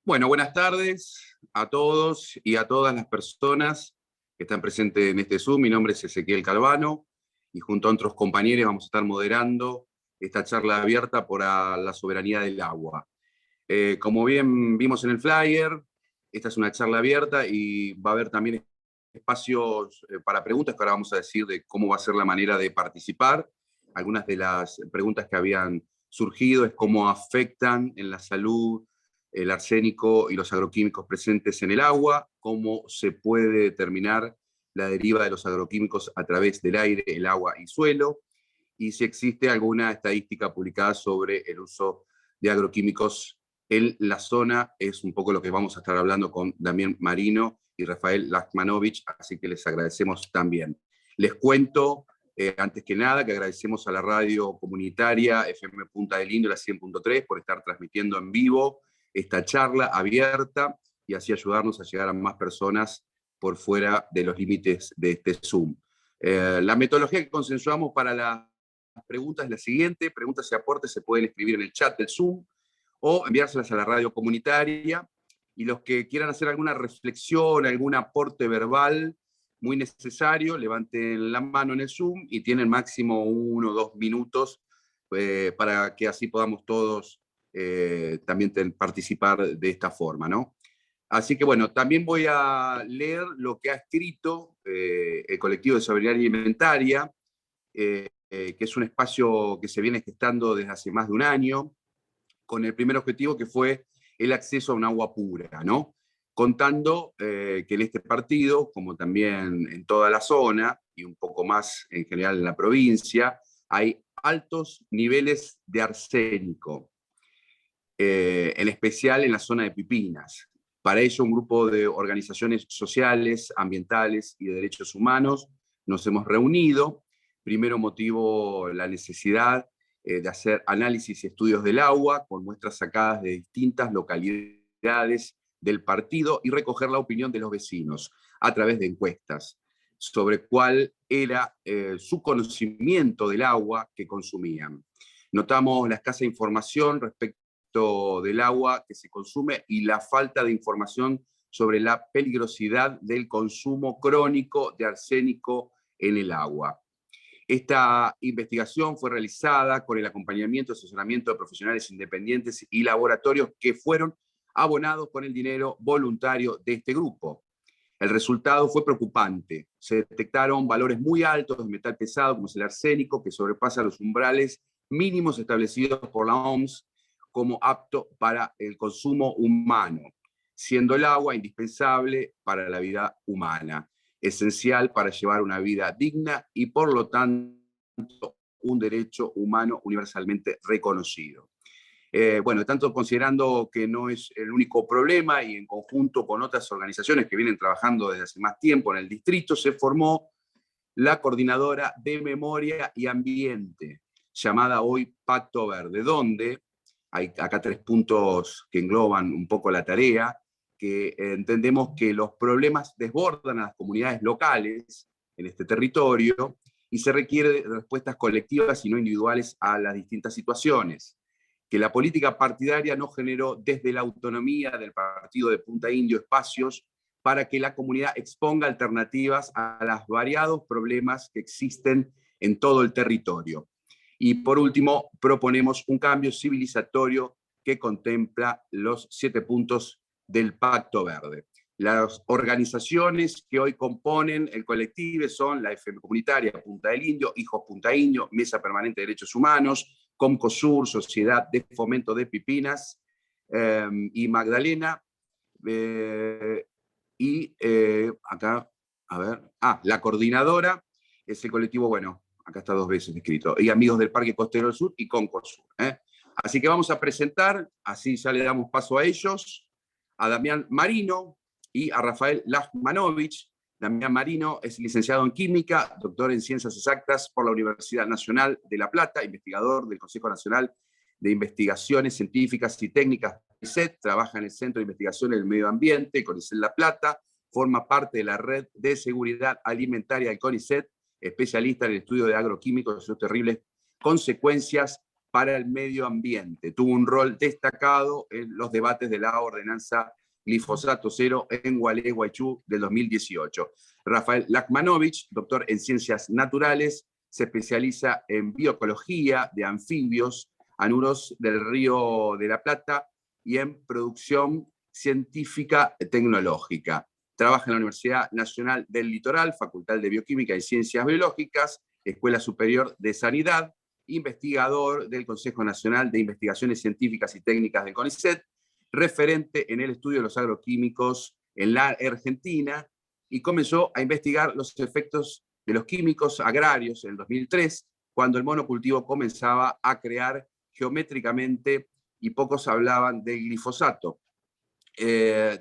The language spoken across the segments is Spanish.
Bueno, buenas tardes a todos y a todas las personas que están presentes en este Zoom. Mi nombre es Ezequiel Calvano y junto a otros compañeros vamos a estar moderando esta charla abierta por la soberanía del agua. Como bien vimos en el flyer, esta es una charla abierta y va a haber también espacios para preguntas, que ahora vamos a decir de cómo va a ser la manera de participar. Algunas de las preguntas que habían surgido es cómo afectan en la salud el arsénico y los agroquímicos presentes en el agua, cómo se puede determinar la deriva de los agroquímicos a través del aire, el agua y suelo, y si existe alguna estadística publicada sobre el uso de agroquímicos en la zona. Es un poco lo que vamos a estar hablando con Damián Marino y Rafael Lachmanovich, así que les agradecemos también. Les cuento, antes que nada, que agradecemos a la radio comunitaria FM Punta del Indio, la 100.3, por estar transmitiendo en vivo esta charla abierta y así ayudarnos a llegar a más personas por fuera de los límites de este Zoom. La metodología que consensuamos para las preguntas es la siguiente: preguntas y aportes se pueden escribir en el chat del Zoom o enviárselas a la radio comunitaria, y los que quieran hacer alguna reflexión, algún aporte verbal muy necesario, levanten la mano en el Zoom y tienen máximo 1 o 2 minutos para que así podamos todos también participar de esta forma, ¿no? Así que bueno, también voy a leer lo que ha escrito el colectivo de soberanía alimentaria, que es un espacio que se viene gestando desde hace más de un año, con el primer objetivo que fue el acceso a un agua pura, ¿no? Contando que en este partido, como también en toda la zona, y un poco más en general en la provincia, hay altos niveles de arsénico, en especial en la zona de Pipinas. Para ello, un grupo de organizaciones sociales, ambientales y de derechos humanos nos hemos reunido. Primero motivo la necesidad de hacer análisis y estudios del agua con muestras sacadas de distintas localidades del partido y recoger la opinión de los vecinos a través de encuestas sobre cuál era su conocimiento del agua que consumían. Notamos la escasa información respecto del agua que se consume y la falta de información sobre la peligrosidad del consumo crónico de arsénico en el agua. Esta investigación fue realizada con el acompañamiento y asesoramiento de profesionales independientes y laboratorios que fueron abonados con el dinero voluntario de este grupo. El resultado fue preocupante. Se detectaron valores muy altos de metal pesado, como es el arsénico, que sobrepasa los umbrales mínimos establecidos por la OMS como apto para el consumo humano, siendo el agua indispensable para la vida humana, esencial para llevar una vida digna y por lo tanto un derecho humano universalmente reconocido. Bueno, tanto considerando que no es el único problema y en conjunto con otras organizaciones que vienen trabajando desde hace más tiempo en el distrito, se formó la Coordinadora de Memoria y Ambiente, llamada hoy Pacto Verde, donde hay acá 3 puntos que engloban un poco la tarea, que entendemos que los problemas desbordan a las comunidades locales en este territorio y se requiere de respuestas colectivas y no individuales a las distintas situaciones, que la política partidaria no generó desde la autonomía del partido de Punta Indio espacios para que la comunidad exponga alternativas a los variados problemas que existen en todo el territorio. Y por último, proponemos un cambio civilizatorio que contempla los 7 puntos del Pacto Verde. Las organizaciones que hoy componen el colectivo son la FM Comunitaria Punta del Indio, Hijos Punta Indio, Mesa Permanente de Derechos Humanos, Comcosur, Sociedad de Fomento de Pipinas y Magdalena. Acá, a ver, la coordinadora es el colectivo, bueno, acá está 2 veces escrito, y Amigos del Parque Costero del Sur y Concosur. Así que vamos a presentar, así ya le damos paso a ellos, a Damián Marino y a Rafael Lachmanovich. Damián Marino es licenciado en Química, doctor en Ciencias Exactas por la Universidad Nacional de La Plata, investigador del Consejo Nacional de Investigaciones Científicas y Técnicas, CONICET, trabaja en el Centro de Investigación del Medio Ambiente, CONICET La Plata, forma parte de la Red de Seguridad Alimentaria del CONICET, especialista en el estudio de agroquímicos y sus terribles consecuencias para el medio ambiente. Tuvo un rol destacado en los debates de la ordenanza glifosato cero en Gualeguaychú del 2018. Rafael Lakmanovich, doctor en ciencias naturales, se especializa en bioecología de anfibios, anuros del Río de la Plata y en producción científica tecnológica. Trabaja en la Universidad Nacional del Litoral, Facultad de Bioquímica y Ciencias Biológicas, Escuela Superior de Sanidad, investigador del Consejo Nacional de Investigaciones Científicas y Técnicas del CONICET, referente en el estudio de los agroquímicos en la Argentina, y comenzó a investigar los efectos de los químicos agrarios en el 2003, cuando el monocultivo comenzaba a crear geométricamente y pocos hablaban del glifosato.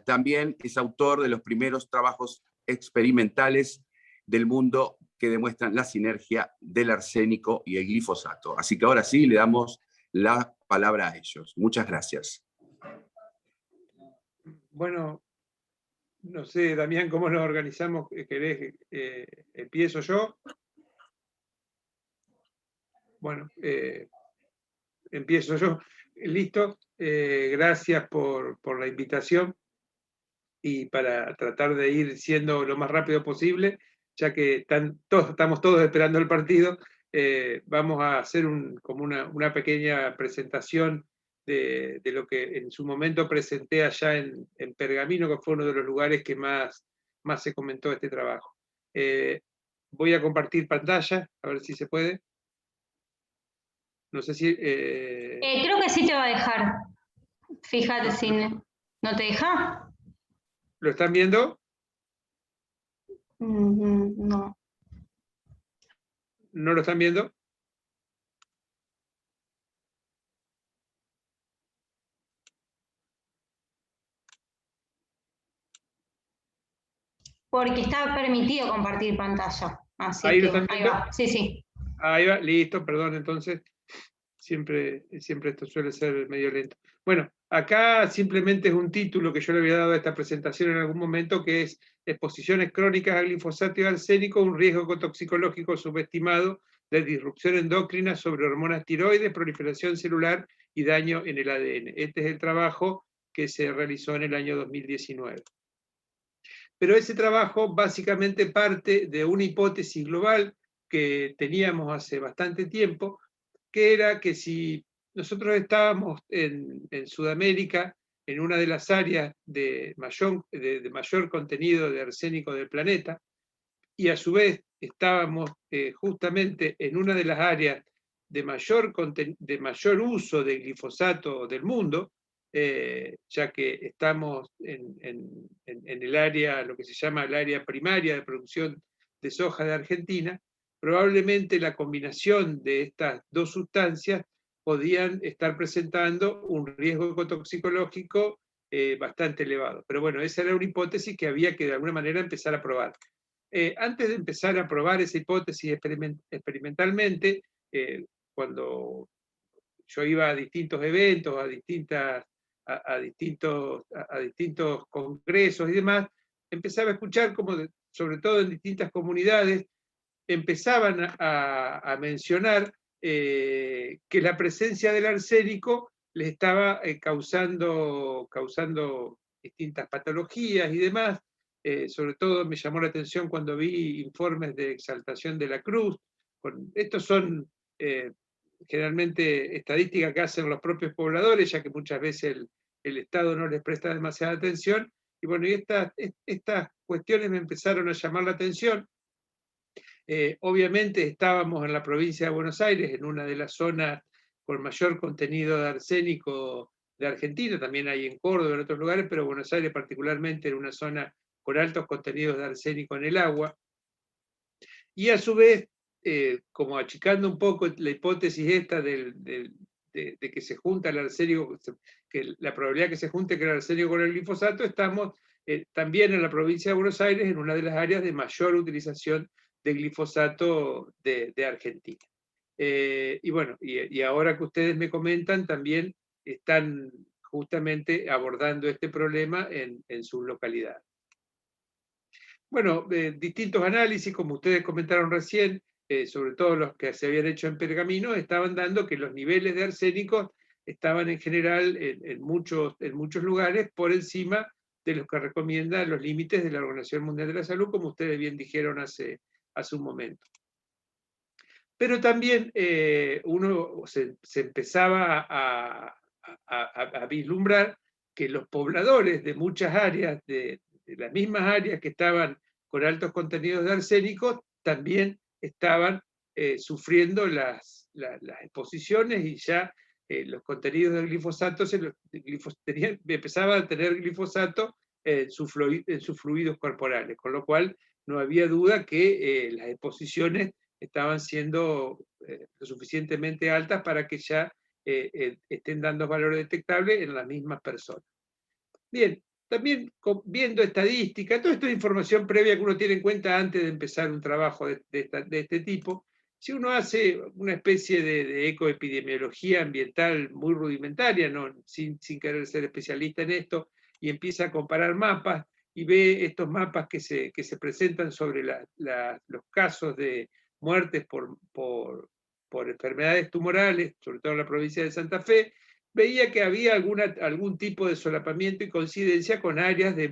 También es autor de los primeros trabajos experimentales del mundo que demuestran la sinergia del arsénico y el glifosato. Así que ahora sí le damos la palabra a ellos. Muchas gracias. Bueno, no sé, Damián, ¿cómo nos organizamos? ¿Querés, empiezo yo? Bueno, empiezo yo. Listo. Gracias por la invitación y para tratar de ir siendo lo más rápido posible, ya que estamos todos esperando el partido, vamos a hacer como una pequeña presentación de lo que en su momento presenté allá en Pergamino, que fue uno de los lugares que más se comentó este trabajo. Voy a compartir pantalla, a ver si se puede. No sé si... creo que sí te va a dejar. Fíjate si no te deja. ¿Lo están viendo? No. ¿No lo están viendo? Porque está permitido compartir pantalla. Así ¿Ahí que, lo están viendo? ahí va. Sí, sí. Ahí va, listo, perdón, entonces. Siempre esto suele ser medio lento. Bueno, acá simplemente es un título que yo le había dado a esta presentación en algún momento, que es Exposiciones crónicas al glifosato y arsénico, un riesgo toxicológico subestimado de disrupción endocrina sobre hormonas tiroides, proliferación celular y daño en el ADN. Este es el trabajo que se realizó en el año 2019. Pero ese trabajo básicamente parte de una hipótesis global que teníamos hace bastante tiempo, que era que si nosotros estábamos en Sudamérica, en una de las áreas de mayor contenido de arsénico del planeta, y a su vez estábamos justamente en una de las áreas de mayor uso de glifosato del mundo, ya que estamos en el área, lo que se llama el área primaria de producción de soja de Argentina, probablemente la combinación de estas dos sustancias podían estar presentando un riesgo toxicológico bastante elevado. Pero bueno, esa era una hipótesis que había que de alguna manera empezar a probar. Antes de empezar a probar esa hipótesis experimentalmente, cuando yo iba a distintos eventos, a distintos congresos y demás, empezaba a escuchar como, sobre todo en distintas comunidades, empezaban a mencionar que la presencia del arsénico les estaba causando distintas patologías y demás. Sobre todo me llamó la atención cuando vi informes de exaltación de la cruz. Estos son generalmente estadísticas que hacen los propios pobladores, ya que muchas veces el Estado no les presta demasiada atención. Y bueno, y estas cuestiones me empezaron a llamar la atención. Obviamente estábamos en la provincia de Buenos Aires, en una de las zonas con mayor contenido de arsénico de Argentina, también hay en Córdoba, en otros lugares, pero Buenos Aires particularmente en una zona con altos contenidos de arsénico en el agua. Y a su vez, como achicando un poco la hipótesis esta de que se junta el arsénico, que la probabilidad que se junte el arsénico con el glifosato, estamos también en la provincia de Buenos Aires, en una de las áreas de mayor utilización de glifosato de Argentina. Y bueno, y ahora que ustedes me comentan, también están justamente abordando este problema en sus localidades. Bueno, distintos análisis, como ustedes comentaron recién, sobre todo los que se habían hecho en pergamino, estaban dando que los niveles de arsénico estaban en general en muchos lugares por encima de los que recomiendan los límites de la Organización Mundial de la Salud, como ustedes bien dijeron hace un momento. Pero también uno se empezaba a vislumbrar que los pobladores de muchas áreas, de las mismas áreas que estaban con altos contenidos de arsénico, también estaban sufriendo las exposiciones, y ya los contenidos de glifosato empezaban a tener glifosato en sus fluidos corporales, con lo cual no había duda que las exposiciones estaban siendo lo suficientemente altas para que ya estén dando valores detectables en las mismas personas. Bien, también viendo estadística, toda esta información previa que uno tiene en cuenta antes de empezar un trabajo de este tipo, si uno hace una especie de ecoepidemiología ambiental muy rudimentaria, sin querer ser especialista en esto, y empieza a comparar mapas y ve estos mapas que se presentan sobre los casos de muertes por enfermedades tumorales, sobre todo en la provincia de Santa Fe, veía que había algún tipo de solapamiento y coincidencia con áreas de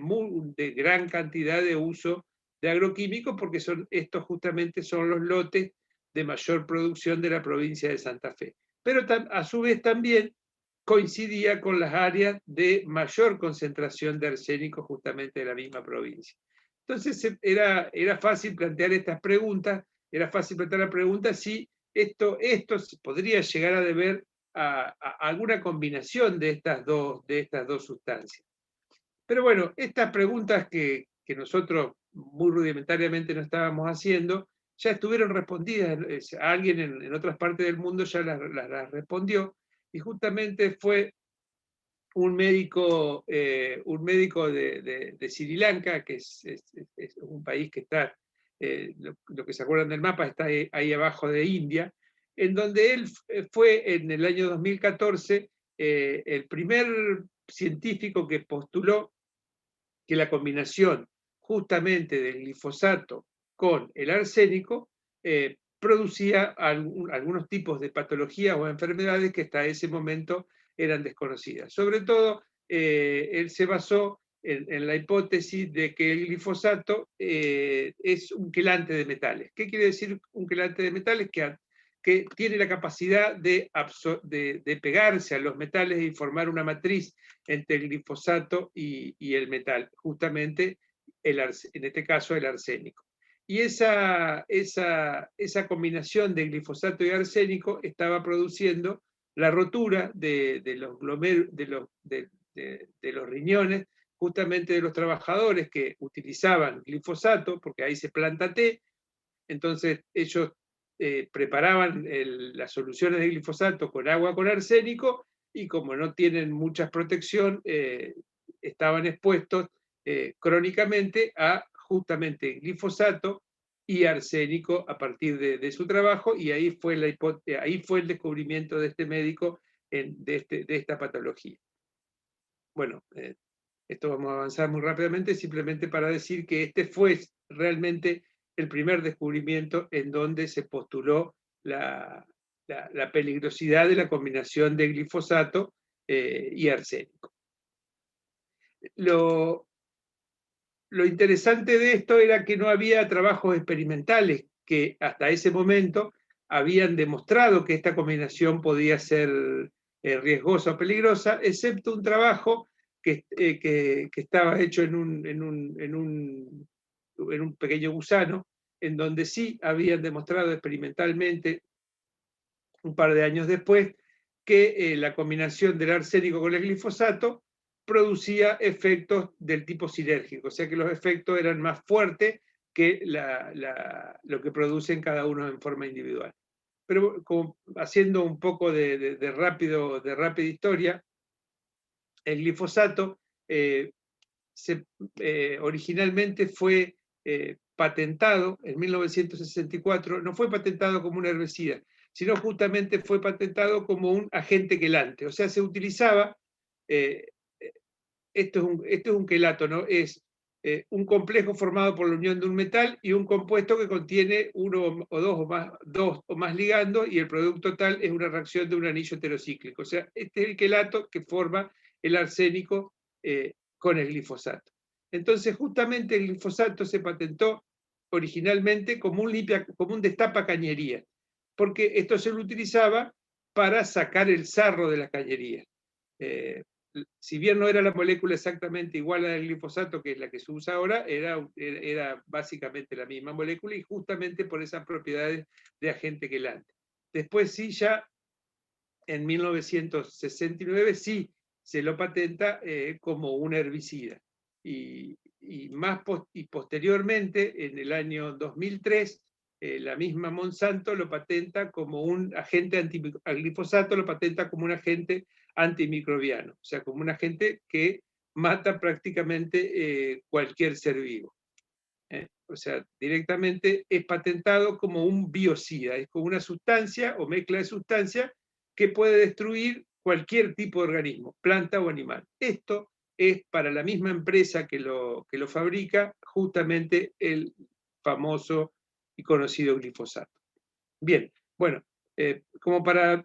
gran cantidad de uso de agroquímicos, porque estos justamente son los lotes de mayor producción de la provincia de Santa Fe. Pero a su vez también coincidía con las áreas de mayor concentración de arsénico justamente de la misma provincia. Entonces era fácil plantear estas preguntas, era fácil plantear la pregunta si esto podría llegar a deber a alguna combinación de estas dos sustancias. Pero bueno, estas preguntas que nosotros muy rudimentariamente no estábamos haciendo, ya estuvieron respondidas. Alguien en otras partes del mundo ya las respondió, y justamente fue un médico de Sri Lanka, que es un país que está, lo que se acuerdan del mapa, está ahí abajo de India, en donde él fue en el año 2014 el primer científico que postuló que la combinación justamente del glifosato con el arsénico producía algunos tipos de patologías o enfermedades que hasta ese momento eran desconocidas. Sobre todo, él se basó en la hipótesis de que el glifosato es un quelante de metales. ¿Qué quiere decir un quelante de metales? Que tiene la capacidad de pegarse a los metales y formar una matriz entre el glifosato y el metal, justamente en este caso el arsénico. Y esa combinación de glifosato y arsénico estaba produciendo la rotura de los riñones, justamente de los trabajadores que utilizaban glifosato, porque ahí se planta té. Entonces ellos preparaban las soluciones de glifosato con agua con arsénico, y como no tienen mucha protección, estaban expuestos crónicamente a justamente glifosato y arsénico a partir de su trabajo, y ahí fue el descubrimiento de este médico de esta patología. Bueno, esto vamos a avanzar muy rápidamente, simplemente para decir que este fue realmente el primer descubrimiento en donde se postuló la peligrosidad de la combinación de glifosato y arsénico. Lo interesante de esto era que no había trabajos experimentales que hasta ese momento habían demostrado que esta combinación podía ser riesgosa o peligrosa, excepto un trabajo que estaba hecho en un pequeño gusano, en donde sí habían demostrado experimentalmente, un par de años después, que la combinación del arsénico con el glifosato producía efectos del tipo sinérgico, o sea que los efectos eran más fuertes que lo que producen cada uno en forma individual. Pero haciendo un poco de rápida historia, el glifosato originalmente fue patentado en 1964, no fue patentado como un herbicida, sino justamente fue patentado como un agente quelante. O sea, se utilizaba, esto es un quelato, ¿no? Es un complejo formado por la unión de un metal y un compuesto que contiene uno o dos o más ligandos, y el producto tal es una reacción de un anillo heterocíclico. O sea, este es el quelato que forma el arsénico con el glifosato. Entonces, justamente el glifosato se patentó originalmente como un destapacañerías, porque esto se lo utilizaba para sacar el sarro de la cañería. Si bien no era la molécula exactamente igual a la del glifosato, que es la que se usa ahora, era básicamente la misma molécula, y justamente por esas propiedades de agente quelante. Después sí, ya en 1969 sí se lo patenta como un herbicida. Y posteriormente, en el año 2003, la misma Monsanto lo patenta como un agente al glifosato lo patenta como un agente antimicrobiano, o sea, como un agente que mata prácticamente cualquier ser vivo. O sea, directamente es patentado como un biocida, es como una sustancia o mezcla de sustancias que puede destruir cualquier tipo de organismo, planta o animal. Esto es para la misma empresa que lo fabrica, justamente el famoso y conocido glifosato. Bien, bueno, como para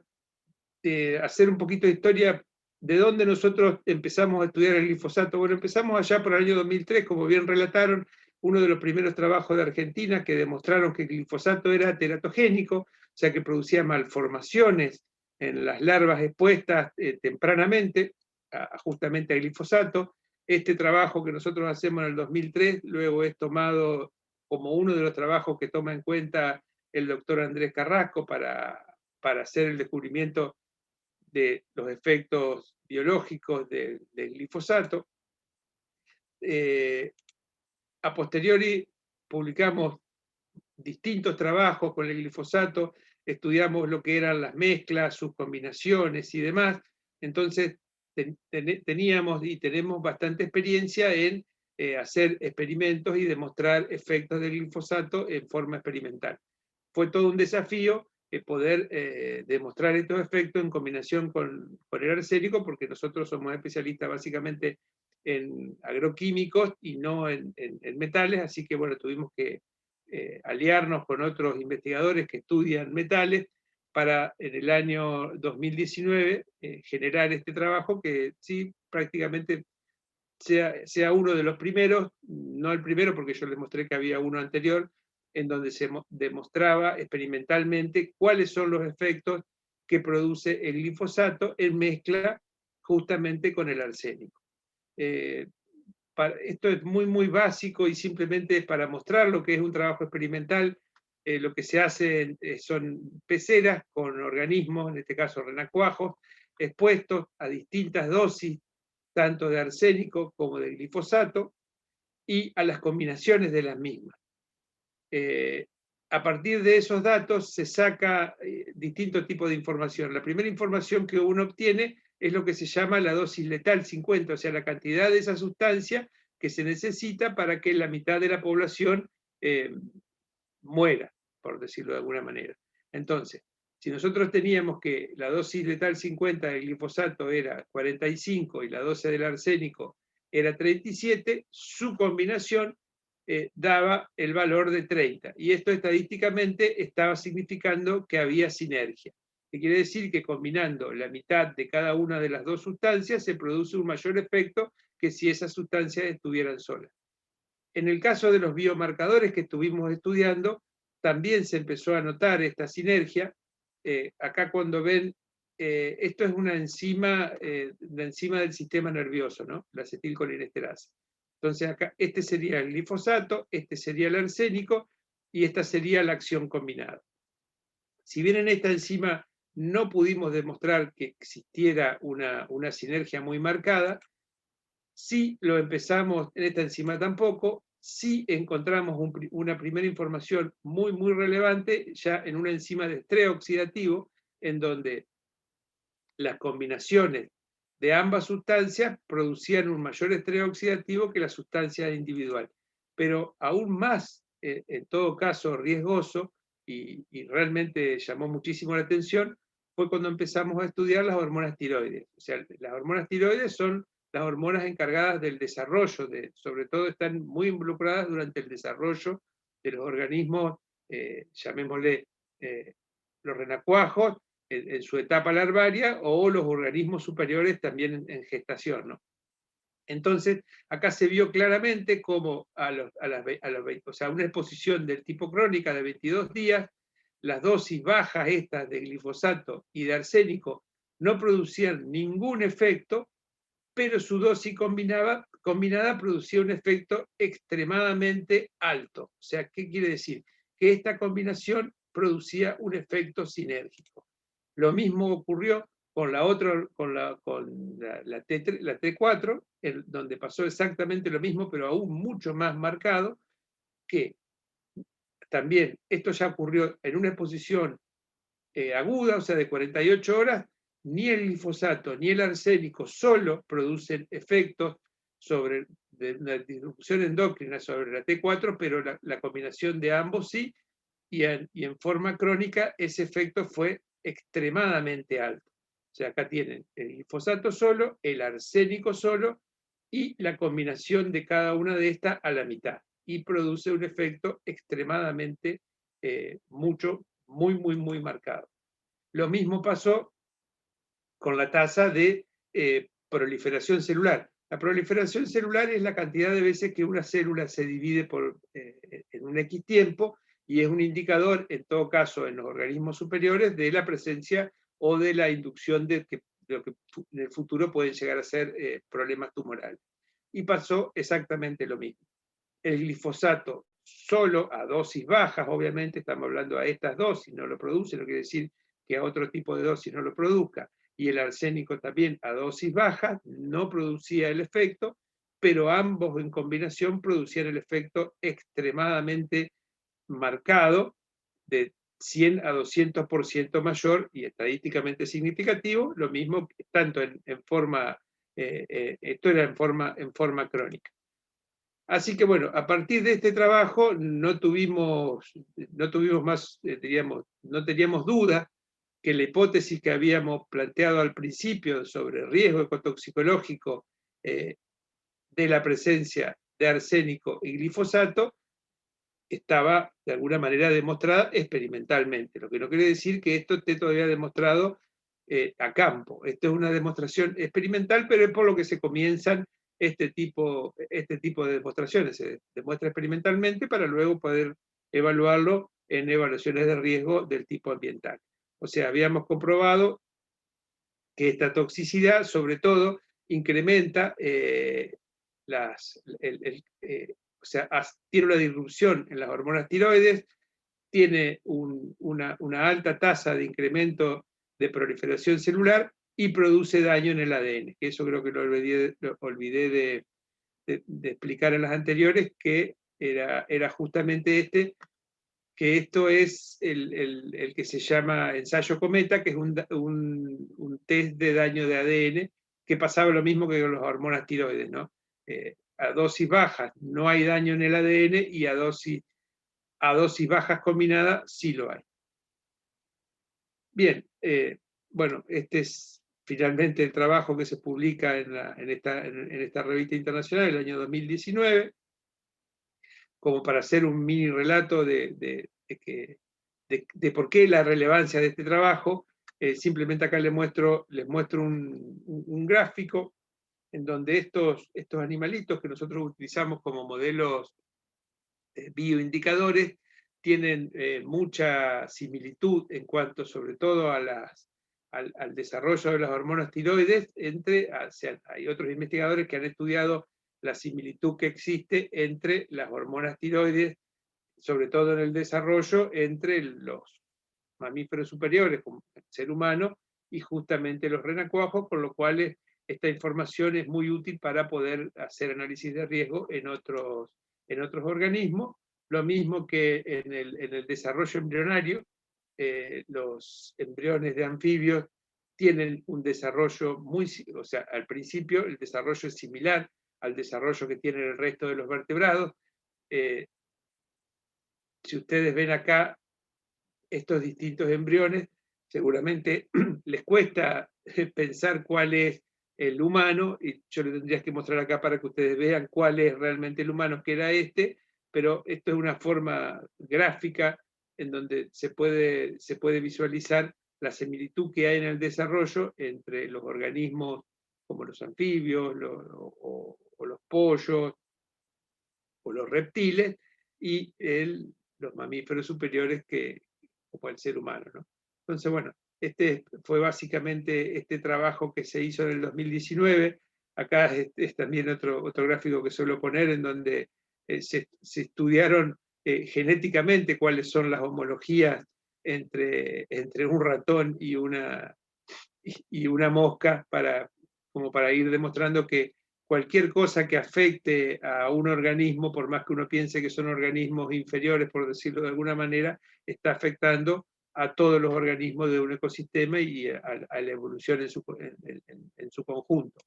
hacer un poquito de historia de dónde nosotros empezamos a estudiar el glifosato. Bueno, empezamos allá por el año 2003, como bien relataron, uno de los primeros trabajos de Argentina que demostraron que el glifosato era teratogénico, o sea que producía malformaciones en las larvas expuestas tempranamente justamente al glifosato. Este trabajo que nosotros hacemos en el 2003 luego es tomado como uno de los trabajos que toma en cuenta el doctor Andrés Carrasco para hacer el descubrimiento de los efectos biológicos del glifosato. A posteriori publicamos distintos trabajos con el glifosato, estudiamos lo que eran las mezclas, sus combinaciones y demás. Entonces teníamos y tenemos bastante experiencia en hacer experimentos y demostrar efectos del glifosato en forma experimental. Fue todo un desafío poder demostrar estos efectos en combinación con el arsénico, porque nosotros somos especialistas básicamente en agroquímicos y no en metales, así que bueno, tuvimos que aliarnos con otros investigadores que estudian metales para en el año 2019 generar este trabajo que sí prácticamente sea uno de los primeros, no el primero porque yo les mostré que había uno anterior, en donde se demostraba experimentalmente cuáles son los efectos que produce el glifosato en mezcla justamente con el arsénico. Esto es muy, muy básico y simplemente es para mostrar lo que es un trabajo experimental. Lo que se hace son peceras con organismos, en este caso renacuajos, expuestos a distintas dosis, tanto de arsénico como de glifosato, y a las combinaciones de las mismas. A partir de esos datos se saca distintos tipos de información. La primera información que uno obtiene es lo que se llama la dosis letal 50, o sea, la cantidad de esa sustancia que se necesita para que la mitad de la población muera, por decirlo de alguna manera. Entonces, si nosotros teníamos que la dosis letal 50 del glifosato era 45 y la dosis del arsénico era 37, su combinación daba el valor de 30. Y esto estadísticamente estaba significando que había sinergia. Que quiere decir que combinando la mitad de cada una de las dos sustancias se produce un mayor efecto que si esas sustancias estuvieran solas. En el caso de los biomarcadores que estuvimos estudiando, también se empezó a notar esta sinergia. Acá cuando ven, esto es una enzima del sistema nervioso, ¿no? La acetilcolinesterasa. Entonces acá, este sería el glifosato, este sería el arsénico, y esta sería la acción combinada. Si bien en esta enzima no pudimos demostrar que existiera una sinergia muy marcada, sí lo empezamos, en esta enzima tampoco, sí encontramos una primera información muy, muy relevante ya en una enzima de estrés oxidativo, en donde las combinaciones de ambas sustancias producían un mayor estrés oxidativo que la sustancia individual. Pero aún más, en todo caso, riesgoso, y realmente llamó muchísimo la atención, fue cuando empezamos a estudiar las hormonas tiroides. O sea, las hormonas tiroides son las hormonas encargadas del desarrollo, sobre todo están muy involucradas durante el desarrollo de los organismos, llamémosle los renacuajos, en su etapa larvaria, o los organismos superiores también en gestación, ¿no? Entonces, acá se vio claramente cómo o sea, una exposición del tipo crónica de 22 días, las dosis bajas estas de glifosato y de arsénico no producían ningún efecto, pero su dosis combinada producía un efecto extremadamente alto. O sea, ¿qué quiere decir? Que esta combinación producía un efecto sinérgico. Lo mismo ocurrió con la T4, donde pasó exactamente lo mismo, pero aún mucho más marcado, que también esto ya ocurrió en una exposición aguda, o sea, de 48 horas, ni el glifosato ni el arsénico solo producen efectos sobre una disrupción endocrina sobre la T4, pero la combinación de ambos sí, y en forma crónica ese efecto fue extremadamente alto. O sea, acá tienen el glifosato solo, el arsénico solo, y la combinación de cada una de estas a la mitad. Y produce un efecto extremadamente muy marcado. Lo mismo pasó con la tasa de proliferación celular. La proliferación celular es la cantidad de veces que una célula se divide en un X tiempo, y es un indicador, en todo caso, en los organismos superiores, de la presencia o de la inducción de lo que en el futuro pueden llegar a ser problemas tumorales. Y pasó exactamente lo mismo. El glifosato solo a dosis bajas, obviamente estamos hablando a estas dosis, no lo produce, no quiere decir que a otro tipo de dosis no lo produzca, y el arsénico también a dosis bajas no producía el efecto, pero ambos en combinación producían el efecto extremadamente marcado, de 100 a 200% mayor y estadísticamente significativo, lo mismo tanto en forma, esto era en forma crónica. Así que bueno, a partir de este trabajo no tuvimos más, no teníamos duda que la hipótesis que habíamos planteado al principio sobre riesgo ecotoxicológico de la presencia de arsénico y glifosato estaba de alguna manera demostrada experimentalmente, lo que no quiere decir que esto esté todavía demostrado a campo. Esto es una demostración experimental, pero es por lo que se comienzan este tipo de demostraciones. Se demuestra experimentalmente para luego poder evaluarlo en evaluaciones de riesgo del tipo ambiental. O sea, habíamos comprobado que esta toxicidad, sobre todo, incrementa o sea, tiene una disrupción en las hormonas tiroides, tiene una alta tasa de incremento de proliferación celular y produce daño en el ADN. Eso creo que lo olvidé de explicar en las anteriores, que era justamente que esto es el que se llama ensayo Cometa, que es un test de daño de ADN, que pasaba lo mismo que con las hormonas tiroides, ¿no? A dosis bajas no hay daño en el ADN, y a dosis bajas combinadas sí lo hay. Bien, bueno, este es finalmente el trabajo que se publica en esta revista internacional el año 2019, como para hacer un mini relato de por qué la relevancia de este trabajo. Simplemente acá les muestro un gráfico en donde estos animalitos que nosotros utilizamos como modelos bioindicadores tienen mucha similitud en cuanto sobre todo al desarrollo de las hormonas tiroides hay otros investigadores que han estudiado la similitud que existe entre las hormonas tiroides, sobre todo en el desarrollo, entre los mamíferos superiores, como el ser humano, y justamente los renacuajos, con lo cual esta información es muy útil para poder hacer análisis de riesgo en otros organismos. Lo mismo que en el desarrollo embrionario, los embriones de anfibios tienen un desarrollo o sea, al principio el desarrollo es similar al desarrollo que tienen el resto de los vertebrados. Si ustedes ven acá estos distintos embriones, seguramente les cuesta pensar cuál es el humano, y yo le tendría que mostrar acá para que ustedes vean cuál es realmente el humano, que era este, pero esto es una forma gráfica en donde se puede visualizar la similitud que hay en el desarrollo entre los organismos como los anfibios o los pollos o los reptiles y los mamíferos superiores como el ser humano, ¿no? Entonces, bueno, este fue básicamente este trabajo que se hizo en el 2019. Acá es también otro gráfico que suelo poner en donde se estudiaron genéticamente cuáles son las homologías entre un ratón y una mosca como para ir demostrando que cualquier cosa que afecte a un organismo, por más que uno piense que son organismos inferiores, por decirlo de alguna manera, está afectando a todos los organismos de un ecosistema y a la evolución en su conjunto.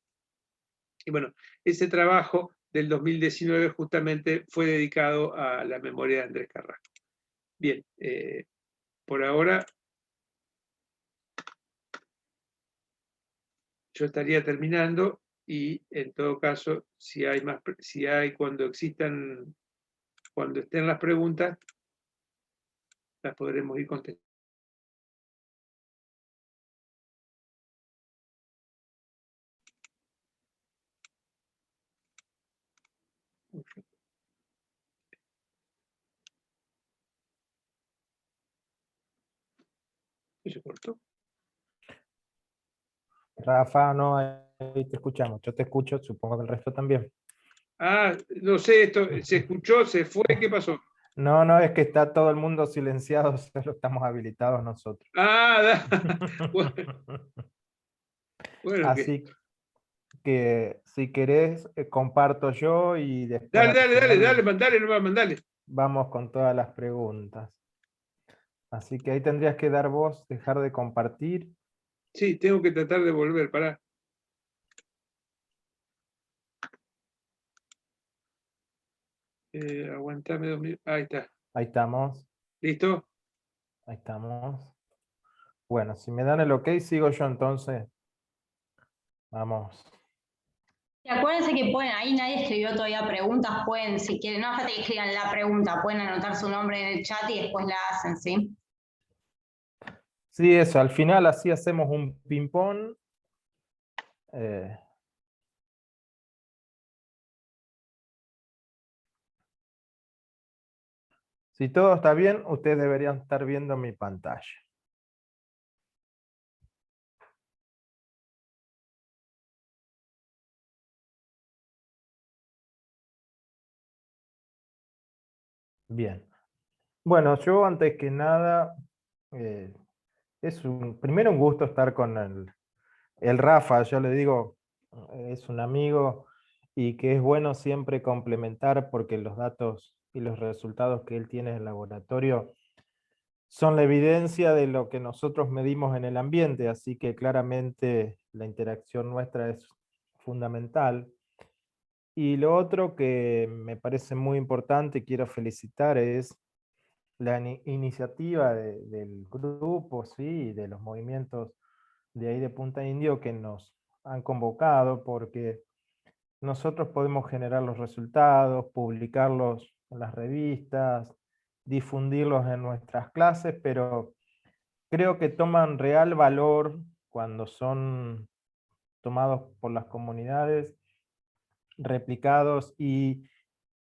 Y bueno, ese trabajo del 2019 justamente fue dedicado a la memoria de Andrés Carrasco. Bien, por ahora yo estaría terminando y en todo caso, cuando estén las preguntas, las podremos ir contestando. ¿Se cortó? Rafa, no, ahí te escuchamos. Yo te escucho, supongo que el resto también. Ah, no sé, esto se escuchó, se fue, ¿qué pasó? No, no, es que está todo el mundo silenciado, solo estamos habilitados nosotros. Ah, bueno, Así que si querés, comparto yo y después dale, mandale. vamos con todas las preguntas. Así que ahí tendrías que dar vos, dejar de compartir. Sí, tengo que tratar de volver, pará. Aguantame 2 minutos. Ahí está. Ahí estamos, ¿Listo? ahí estamos. Bueno, si me dan el ok, sigo yo entonces. Vamos. Y acuérdense que pueden, ahí nadie escribió todavía preguntas, pueden, si quieren, no hace falta que escriban la pregunta, pueden anotar su nombre en el chat y después la hacen, ¿sí? Sí, eso, al final así hacemos un ping-pong. Si todo está bien, ustedes deberían estar viendo mi pantalla. Bien. Bueno, yo antes que nada, primero un gusto estar con el Rafa, yo le digo, es un amigo y que es bueno siempre complementar porque los datos y los resultados que él tiene en el laboratorio son la evidencia de lo que nosotros medimos en el ambiente, así que claramente la interacción nuestra es fundamental. Y lo otro que me parece muy importante y quiero felicitar es la iniciativa del grupo, sí, de los movimientos de ahí de Punta Indio que nos han convocado, porque nosotros podemos generar los resultados, publicarlos en las revistas, difundirlos en nuestras clases, pero creo que toman real valor cuando son tomados por las comunidades, replicados y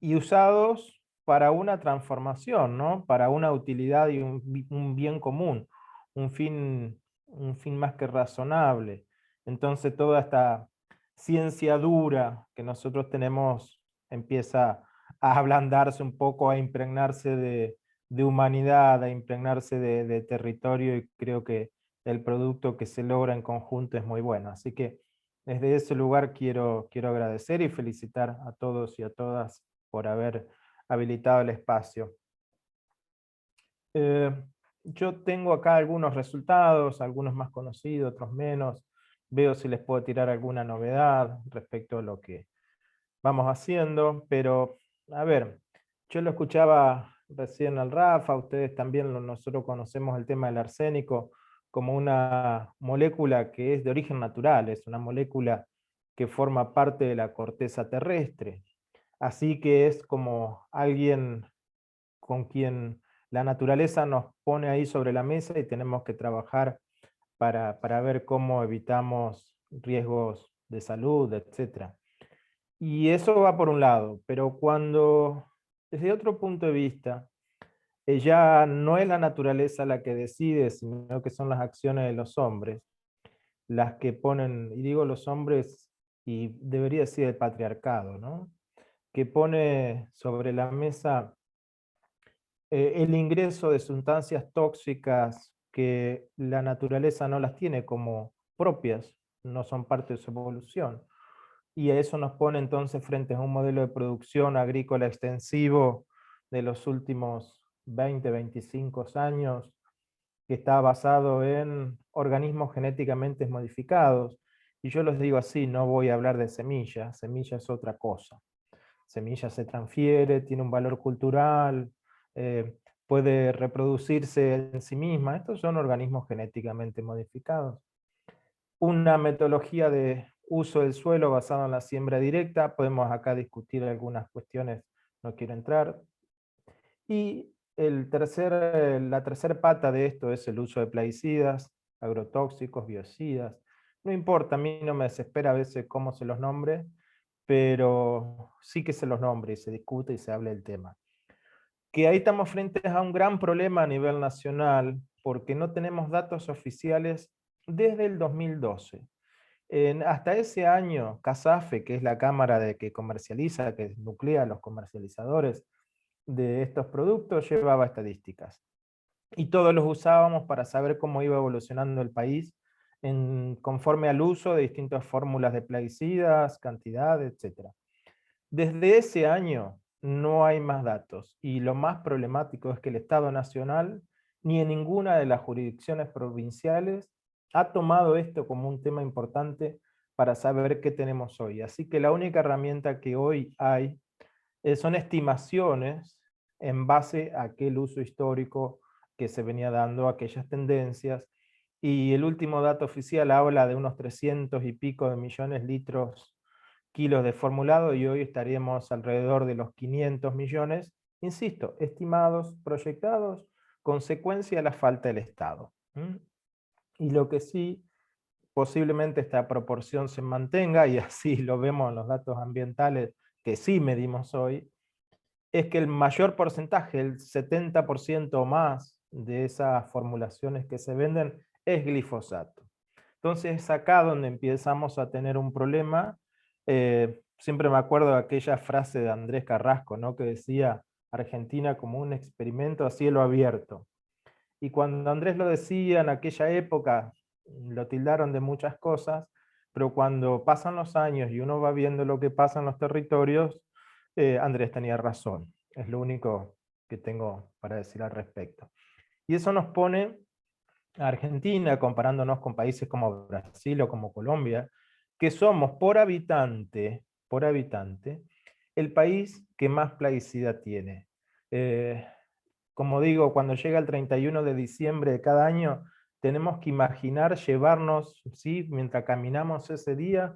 usados para una transformación, ¿no? Para una utilidad y un bien común, un fin más que razonable. Entonces toda esta ciencia dura que nosotros tenemos empieza a ablandarse un poco, a impregnarse de humanidad, a impregnarse de territorio, y creo que el producto que se logra en conjunto es muy bueno. Así que desde ese lugar quiero agradecer y felicitar a todos y a todas por haber habilitado el espacio. Yo tengo acá algunos resultados, algunos más conocidos, otros menos. Veo si les puedo tirar alguna novedad respecto a lo que vamos haciendo, pero a ver, yo lo escuchaba recién al Rafa, ustedes también, nosotros conocemos el tema del arsénico como una molécula que es de origen natural, es una molécula que forma parte de la corteza terrestre. Así que es como alguien con quien la naturaleza nos pone ahí sobre la mesa y tenemos que trabajar para ver cómo evitamos riesgos de salud, etc. Y eso va por un lado, pero cuando, desde otro punto de vista, ya no es la naturaleza la que decide, sino que son las acciones de los hombres, las que ponen, y digo los hombres, y debería decir el patriarcado, ¿no? Que pone sobre la mesa el ingreso de sustancias tóxicas que la naturaleza no las tiene como propias, no son parte de su evolución. Y a eso nos pone entonces frente a un modelo de producción agrícola extensivo de los últimos 20, 25 años, que está basado en organismos genéticamente modificados. Y yo les digo así, no voy a hablar de semillas, semilla es otra cosa. Semilla se transfiere, tiene un valor cultural, eh, puede reproducirse en sí misma. Estos son organismos genéticamente modificados. Una metodología de uso del suelo basada en la siembra directa, podemos acá discutir algunas cuestiones, no quiero entrar. Y la tercera pata de esto es el uso de plaguicidas, agrotóxicos, biocidas. No importa, a mí no me desespera a veces cómo se los nombre, pero sí que se los nombre y se discute y se hable del tema. Que ahí estamos frente a un gran problema a nivel nacional, porque no tenemos datos oficiales desde el 2012. Hasta ese año, CASAFE, que es la cámara que comercializa, que nuclea a los comercializadores de estos productos, llevaba estadísticas. Y todos los usábamos para saber cómo iba evolucionando el país conforme al uso de distintas fórmulas de plaguicidas, cantidad, etc. Desde ese año no hay más datos, y lo más problemático es que el Estado Nacional, ni en ninguna de las jurisdicciones provinciales, ha tomado esto como un tema importante para saber qué tenemos hoy. Así que la única herramienta que hoy hay son estimaciones en base a aquel uso histórico que se venía dando, aquellas tendencias, y el último dato oficial habla de unos 300 y pico de millones de litros kilos de formulado, y hoy estaríamos alrededor de los 500 millones, insisto, estimados, proyectados, consecuencia de la falta del Estado. Y lo que sí, posiblemente esta proporción se mantenga, y así lo vemos en los datos ambientales que sí medimos hoy, es que el mayor porcentaje, el 70% o más de esas formulaciones que se venden es glifosato. Entonces es acá donde empezamos a tener un problema. Siempre me acuerdo de aquella frase de Andrés Carrasco, ¿no? Que decía Argentina como un experimento a cielo abierto. Y cuando Andrés lo decía en aquella época, lo tildaron de muchas cosas, pero cuando pasan los años y uno va viendo lo que pasa en los territorios, Andrés tenía razón. Es lo único que tengo para decir al respecto. Y eso nos pone a Argentina, comparándonos con países como Brasil o como Colombia, que somos por habitante, el país que más plaguicida tiene. Como digo, cuando llega el 31 de diciembre de cada año, tenemos que imaginar llevarnos, ¿sí?, mientras caminamos ese día,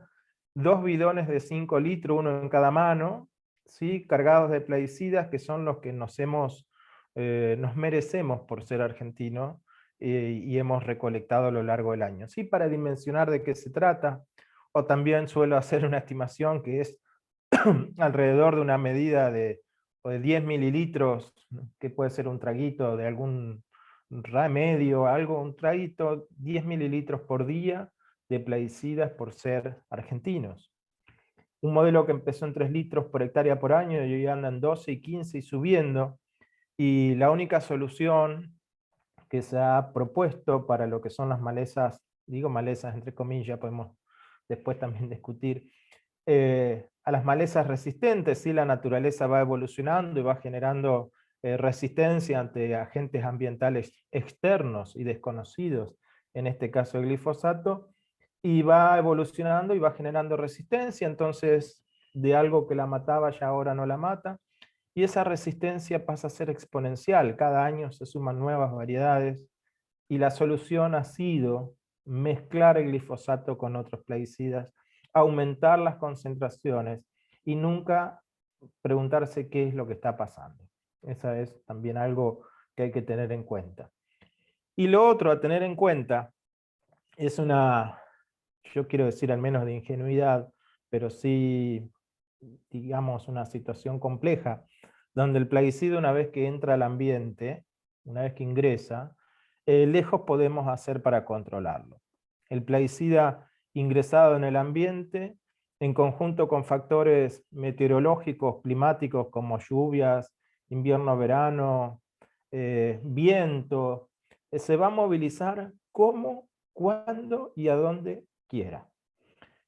2 bidones de 5 litros, uno en cada mano, ¿sí?, cargados de plaguicidas, que son los que nos merecemos por ser argentinos, y hemos recolectado a lo largo del año. ¿Sí? Para dimensionar de qué se trata, o también suelo hacer una estimación que es alrededor de una medida de 10 mililitros, que puede ser un traguito de algún remedio, un traguito, 10 mililitros por día de plaguicidas por ser argentinos. Un modelo que empezó en 3 litros por hectárea por año y hoy anda en 12 y 15 y subiendo, y la única solución que se ha propuesto para lo que son las malezas, digo malezas entre comillas, podemos después también discutir, a las malezas resistentes, ¿sí? La naturaleza va evolucionando y va generando resistencia ante agentes ambientales externos y desconocidos, en este caso el glifosato, y va evolucionando y va generando resistencia, entonces de algo que la mataba ya ahora no la mata, y esa resistencia pasa a ser exponencial, cada año se suman nuevas variedades, y la solución ha sido mezclar el glifosato con otros plaguicidas, aumentar las concentraciones y nunca preguntarse qué es lo que está pasando. Esa es también algo que hay que tener en cuenta. Y lo otro a tener en cuenta es una, yo quiero decir al menos de ingenuidad, pero sí, digamos, una situación compleja, donde el plaguicida, una vez que entra al ambiente, una vez que ingresa, lejos podemos hacer para controlarlo. El plaguicida ingresado en el ambiente, en conjunto con factores meteorológicos, climáticos, como lluvias, invierno-verano, viento, se va a movilizar como, cuando y a donde quiera.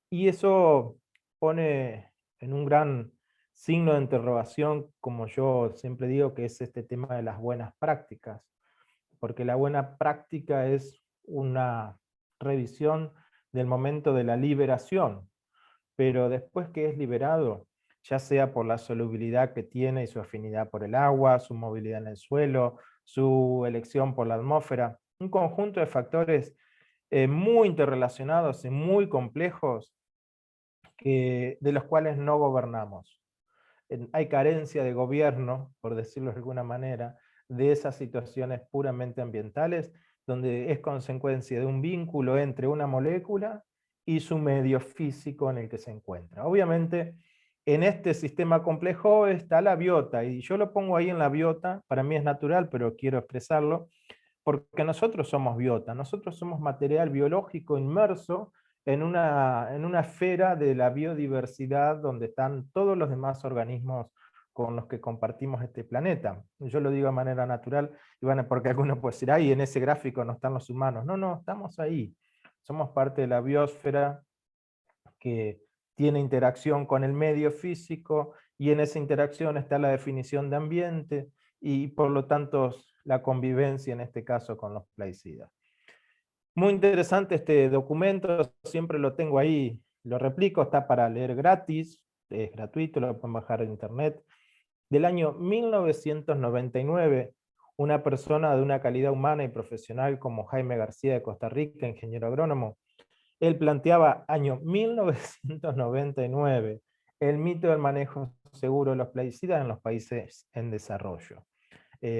Y eso pone en un gran signo de interrogación, como yo siempre digo, que es este tema de las buenas prácticas, porque la buena práctica es una revisión del momento de la liberación, pero después que es liberado, ya sea por la solubilidad que tiene y su afinidad por el agua, su movilidad en el suelo, su elección por la atmósfera, un conjunto de factores muy interrelacionados y muy complejos de los cuales no gobernamos. Hay carencia de gobierno, por decirlo de alguna manera, de esas situaciones puramente ambientales, donde es consecuencia de un vínculo entre una molécula y su medio físico en el que se encuentra. Obviamente, en este sistema complejo está la biota, y yo lo pongo ahí en la biota, para mí es natural, pero quiero expresarlo, porque nosotros somos biota, nosotros somos material biológico inmerso en una esfera de la biodiversidad donde están todos los demás organismos con los que compartimos este planeta. Yo lo digo de manera natural, y bueno, porque algunos pueden decir, ay, en ese gráfico no están los humanos. No, no, estamos ahí. Somos parte de la biosfera que tiene interacción con el medio físico, y en esa interacción está la definición de ambiente, y por lo tanto la convivencia en este caso con los plaguicidas. Muy interesante este documento, siempre lo tengo ahí, lo replico, está para leer gratis, es gratuito, lo pueden bajar de internet. Del año 1999, una persona de una calidad humana y profesional como Jaime García de Costa Rica, ingeniero agrónomo, él planteaba año 1999 el mito del manejo seguro de los plaguicidas en los países en desarrollo.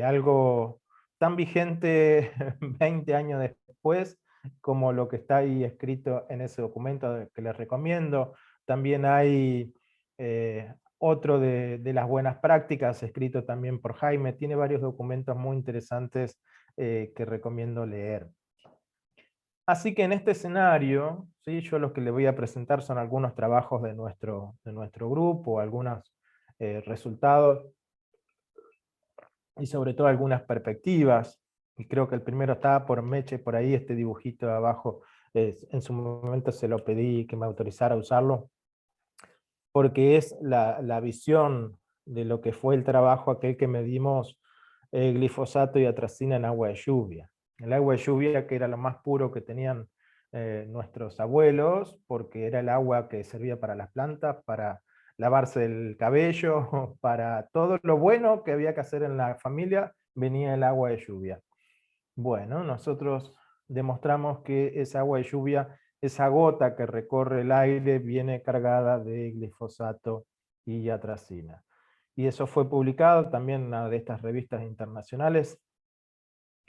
Algo tan vigente 20 años después como lo que está ahí escrito en ese documento que les recomiendo. También hay otro de las buenas prácticas, escrito también por Jaime. Tiene varios documentos muy interesantes que recomiendo leer. Así que en este escenario, ¿sí? Yo lo que les voy a presentar son algunos trabajos de nuestro grupo, algunos resultados, y sobre todo algunas perspectivas. Y creo que el primero estaba por Meche, por ahí, este dibujito de abajo, en su momento se lo pedí que me autorizara a usarlo, porque es la visión de lo que fue el trabajo aquel que medimos glifosato y atracina en agua de lluvia. El agua de lluvia, que era lo más puro que tenían nuestros abuelos, porque era el agua que servía para las plantas, para lavarse el cabello, para todo lo bueno que había que hacer en la familia, venía el agua de lluvia. Bueno, nosotros demostramos que esa agua de lluvia, esa gota que recorre el aire, viene cargada de glifosato y atracina. Y eso fue publicado también en una de estas revistas internacionales,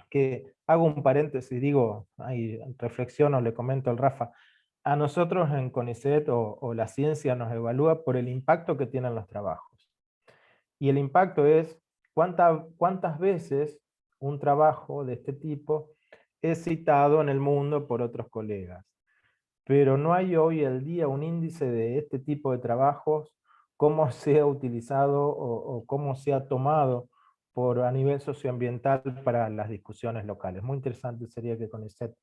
que hago un paréntesis, digo, ahí reflexiono, le comento al Rafa, a nosotros en CONICET o la ciencia nos evalúa por el impacto que tienen los trabajos. Y el impacto es cuántas veces un trabajo de este tipo es citado en el mundo por otros colegas. Pero no hay hoy el día un índice de este tipo de trabajos, cómo se ha utilizado o cómo se ha tomado a nivel socioambiental para las discusiones locales. Muy interesante sería que CONICET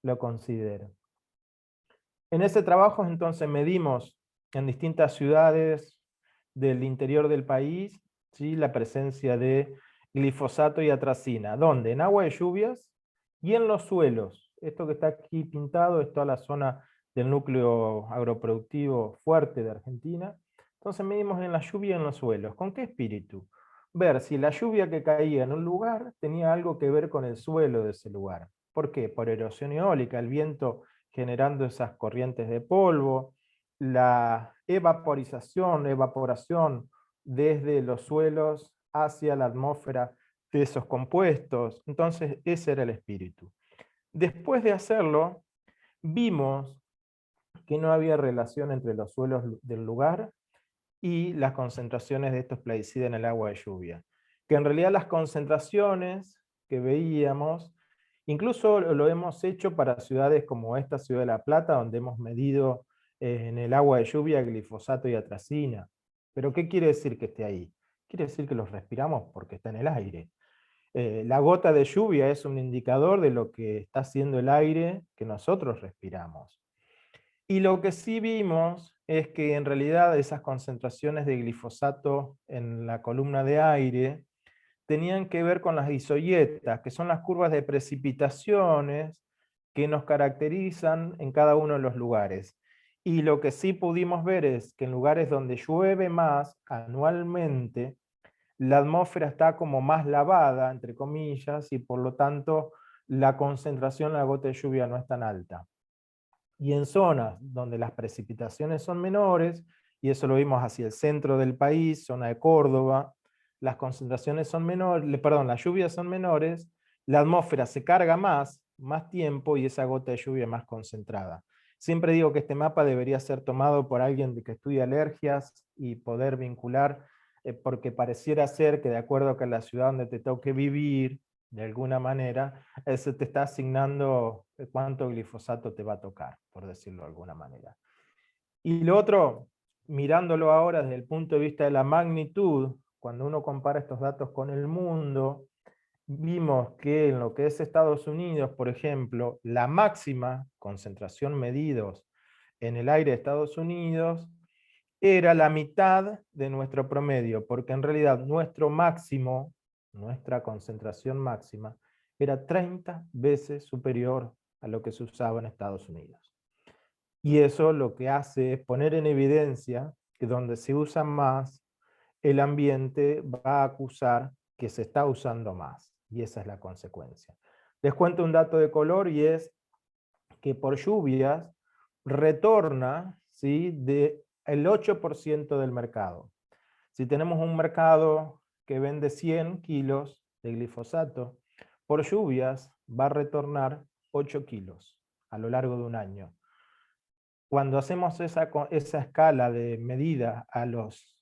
lo considere. En ese trabajo entonces medimos en distintas ciudades del interior del país, ¿sí?, la presencia de glifosato y atracina. ¿Dónde? En agua de lluvias y en los suelos. Esto que está aquí pintado es toda la zona del núcleo agroproductivo fuerte de Argentina. Entonces medimos en la lluvia y en los suelos. ¿Con qué espíritu? Ver si la lluvia que caía en un lugar tenía algo que ver con el suelo de ese lugar. ¿Por qué? Por erosión eólica, el viento generando esas corrientes de polvo, la evaporación desde los suelos hacia la atmósfera de esos compuestos. Entonces, ese era el espíritu. Después de hacerlo, vimos que no había relación entre los suelos del lugar y las concentraciones de estos plaguicidas en el agua de lluvia. Que en realidad las concentraciones que veíamos, incluso lo hemos hecho para ciudades como esta ciudad de La Plata, donde hemos medido en el agua de lluvia glifosato y atracina. ¿Pero qué quiere decir que esté ahí? Quiere decir que los respiramos porque está en el aire. La gota de lluvia es un indicador de lo que está haciendo el aire que nosotros respiramos. Y lo que sí vimos es que en realidad esas concentraciones de glifosato en la columna de aire tenían que ver con las isoyetas, que son las curvas de precipitaciones que nos caracterizan en cada uno de los lugares. Y lo que sí pudimos ver es que en lugares donde llueve más anualmente, la atmósfera está como más lavada, entre comillas, y por lo tanto la concentración de la gota de lluvia no es tan alta. Y en zonas donde las precipitaciones son menores, y eso lo vimos hacia el centro del país, zona de Córdoba, las concentraciones son menores, perdón, las lluvias son menores, la atmósfera se carga más tiempo, y esa gota de lluvia es más concentrada. Siempre digo que este mapa debería ser tomado por alguien que estudia alergias y poder vincular, porque pareciera ser que de acuerdo con la ciudad donde te toque vivir, de alguna manera, se te está asignando cuánto glifosato te va a tocar, por decirlo de alguna manera. Y lo otro, mirándolo ahora desde el punto de vista de la magnitud, cuando uno compara estos datos con el mundo, vimos que en lo que es Estados Unidos, por ejemplo, la máxima concentración medidos en el aire de Estados Unidos era la mitad de nuestro promedio, porque en realidad nuestro máximo, nuestra concentración máxima, era 30 veces superior a lo que se usaba en Estados Unidos. Y eso lo que hace es poner en evidencia que donde se usa más, el ambiente va a acusar que se está usando más, y esa es la consecuencia. Les cuento un dato de color, y es que por lluvias retorna, ¿sí?, el 8% del mercado. Si tenemos un mercado que vende 100 kilos de glifosato, por lluvias va a retornar 8 kilos a lo largo de un año. Cuando hacemos esa escala de medida a los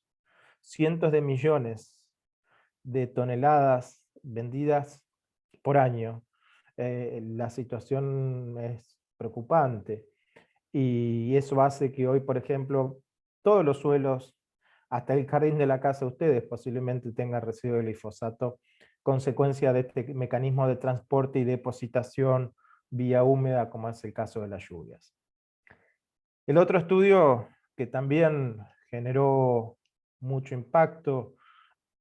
cientos de millones de toneladas vendidas por año, la situación es preocupante. Y eso hace que hoy, por ejemplo, todos los suelos, hasta el jardín de la casa de ustedes, posiblemente tengan residuo de glifosato, consecuencia de este mecanismo de transporte y depositación vía húmeda, como es el caso de las lluvias. El otro estudio que también generó mucho impacto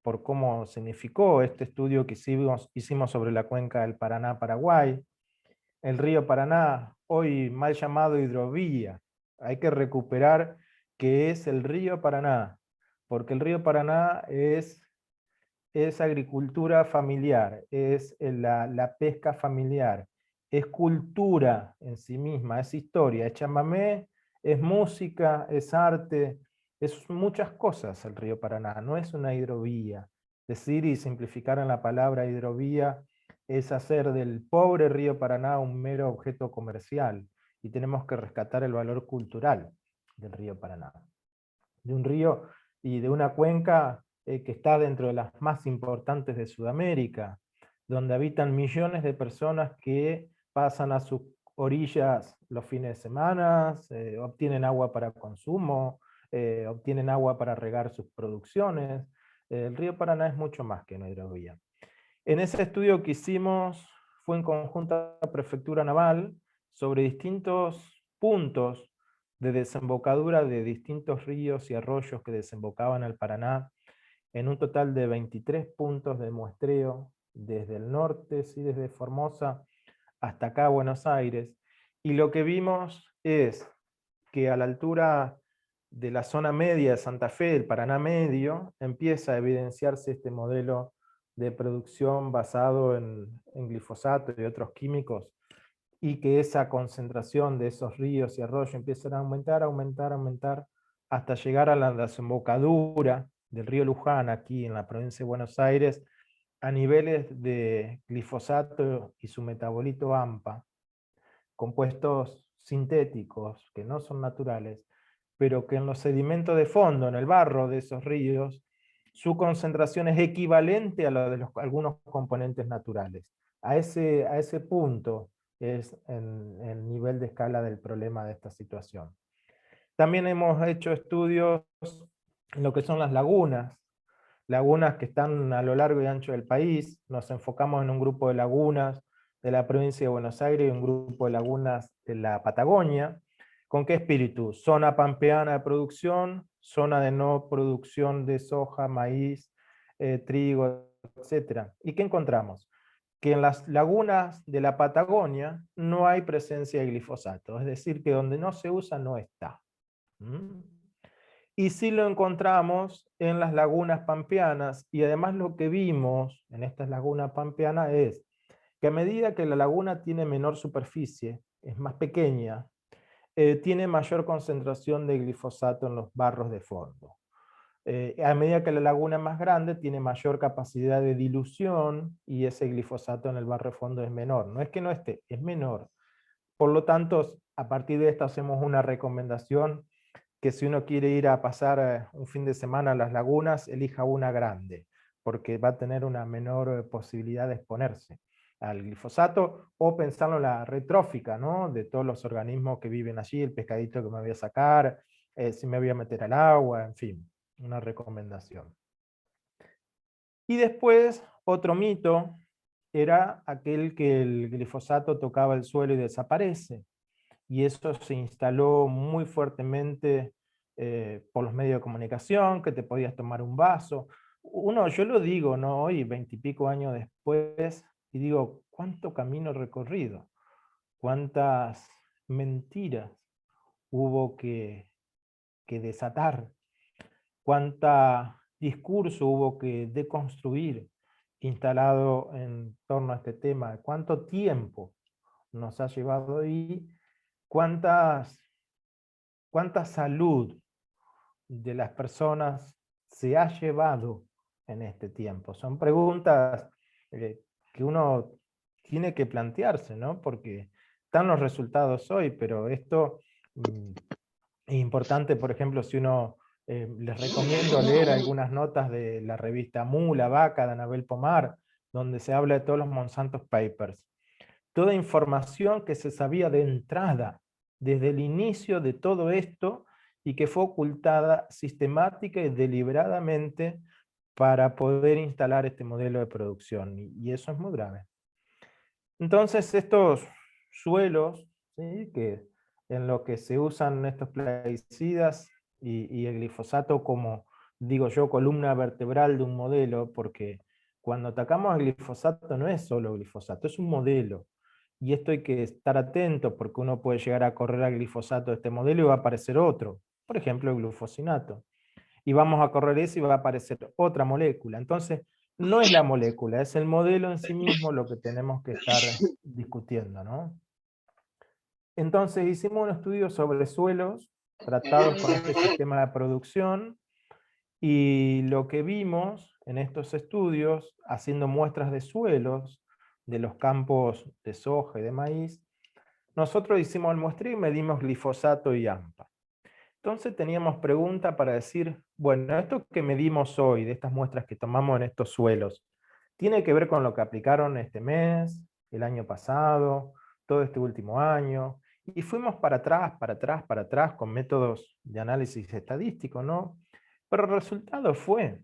por cómo significó este estudio que hicimos sobre la cuenca del Paraná-Paraguay, el río Paraná, hoy mal llamado hidrovía. Hay que recuperar que es el río Paraná, porque el río Paraná es agricultura familiar, es la pesca familiar, es cultura en sí misma, es historia, es chamamé, es música, es arte, es muchas cosas el río Paraná, no es una hidrovía. Decir y simplificar en la palabra hidrovía es hacer del pobre río Paraná un mero objeto comercial, y tenemos que rescatar el valor cultural del río Paraná. De un río y de una cuenca que está dentro de las más importantes de Sudamérica, donde habitan millones de personas que pasan a sus orillas los fines de semana, obtienen agua para consumo, obtienen agua para regar sus producciones. El río Paraná es mucho más que una hidrovía. En ese estudio que hicimos fue en conjunto a la Prefectura Naval sobre distintos puntos de desembocadura de distintos ríos y arroyos que desembocaban al Paraná, en un total de 23 puntos de muestreo, desde el norte, sí, desde Formosa hasta acá, Buenos Aires, y lo que vimos es que a la altura de la zona media de Santa Fe, del Paraná Medio, empieza a evidenciarse este modelo de producción basado en glifosato y otros químicos, y que esa concentración de esos ríos y arroyos empiezan a aumentar, aumentar, aumentar, hasta llegar a la desembocadura del río Luján, aquí en la provincia de Buenos Aires, a niveles de glifosato y su metabolito AMPA, compuestos sintéticos que no son naturales, pero que en los sedimentos de fondo, en el barro de esos ríos, su concentración es equivalente a la de algunos componentes naturales. A ese punto es el nivel de escala del problema de esta situación. También hemos hecho estudios en lo que son las lagunas que están a lo largo y ancho del país. Nos enfocamos en un grupo de lagunas de la provincia de Buenos Aires y un grupo de lagunas de la Patagonia. ¿Con qué espíritu? Zona pampeana de producción, zona de no producción de soja, maíz, trigo, etc. ¿Y qué encontramos? Que en las lagunas de la Patagonia no hay presencia de glifosato, es decir, que donde no se usa no está. Y sí lo encontramos en las lagunas pampeanas, y además lo que vimos en estas lagunas pampeanas es que a medida que la laguna tiene menor superficie, es más pequeña, tiene mayor concentración de glifosato en los barros de fondo. A medida que la laguna es más grande, tiene mayor capacidad de dilución, y ese glifosato en el barro de fondo es menor. No es que no esté, es menor. Por lo tanto, a partir de esto hacemos una recomendación, que si uno quiere ir a pasar un fin de semana a las lagunas, elija una grande, porque va a tener una menor posibilidad de exponerse al glifosato, o pensarlo en la red trófica, ¿no? De todos los organismos que viven allí, el pescadito que me voy a sacar, si me voy a meter al agua, en fin, una recomendación. Y después, otro mito era aquel que el glifosato tocaba el suelo y desaparece, y eso se instaló muy fuertemente por los medios de comunicación, que te podías tomar un vaso. Yo lo digo, ¿no? Hoy, 20 y pico años después, y digo, ¿cuánto camino recorrido? ¿Cuántas mentiras hubo que desatar? ¿Cuánta discurso hubo que deconstruir instalado en torno a este tema? ¿Cuánto tiempo nos ha llevado ahí? ¿Cuánta salud de las personas se ha llevado en este tiempo? Son preguntas que uno tiene que plantearse, ¿no? Porque están los resultados hoy, pero esto es importante. Por ejemplo, si uno, les recomiendo leer algunas notas de la revista La Vaca, de Anabel Pomar, donde se habla de todos los Monsanto Papers. Toda información que se sabía de entrada, desde el inicio de todo esto, y que fue ocultada sistemática y deliberadamente para poder instalar este modelo de producción, y eso es muy grave. Entonces estos suelos, ¿sí?, que en lo que se usan estos plaguicidas y el glifosato como, digo yo, columna vertebral de un modelo, porque cuando atacamos al glifosato no es solo glifosato, es un modelo. Y esto hay que estar atento, porque uno puede llegar a correr al glifosato de este modelo y va a aparecer otro, por ejemplo el glufosinato. Y vamos a correr ese y va a aparecer otra molécula. Entonces, no es la molécula, es el modelo en sí mismo lo que tenemos que estar discutiendo, ¿no? Entonces hicimos un estudio sobre suelos tratados con este sistema de producción, y lo que vimos en estos estudios, haciendo muestras de suelos de los campos de soja y de maíz, nosotros hicimos el muestreo y medimos glifosato y AMPA. Entonces teníamos pregunta para decir, bueno, esto que medimos hoy, de estas muestras que tomamos en estos suelos, ¿tiene que ver con lo que aplicaron este mes, el año pasado, todo este último año? Y fuimos para atrás, con métodos de análisis estadístico, ¿no? Pero el resultado fue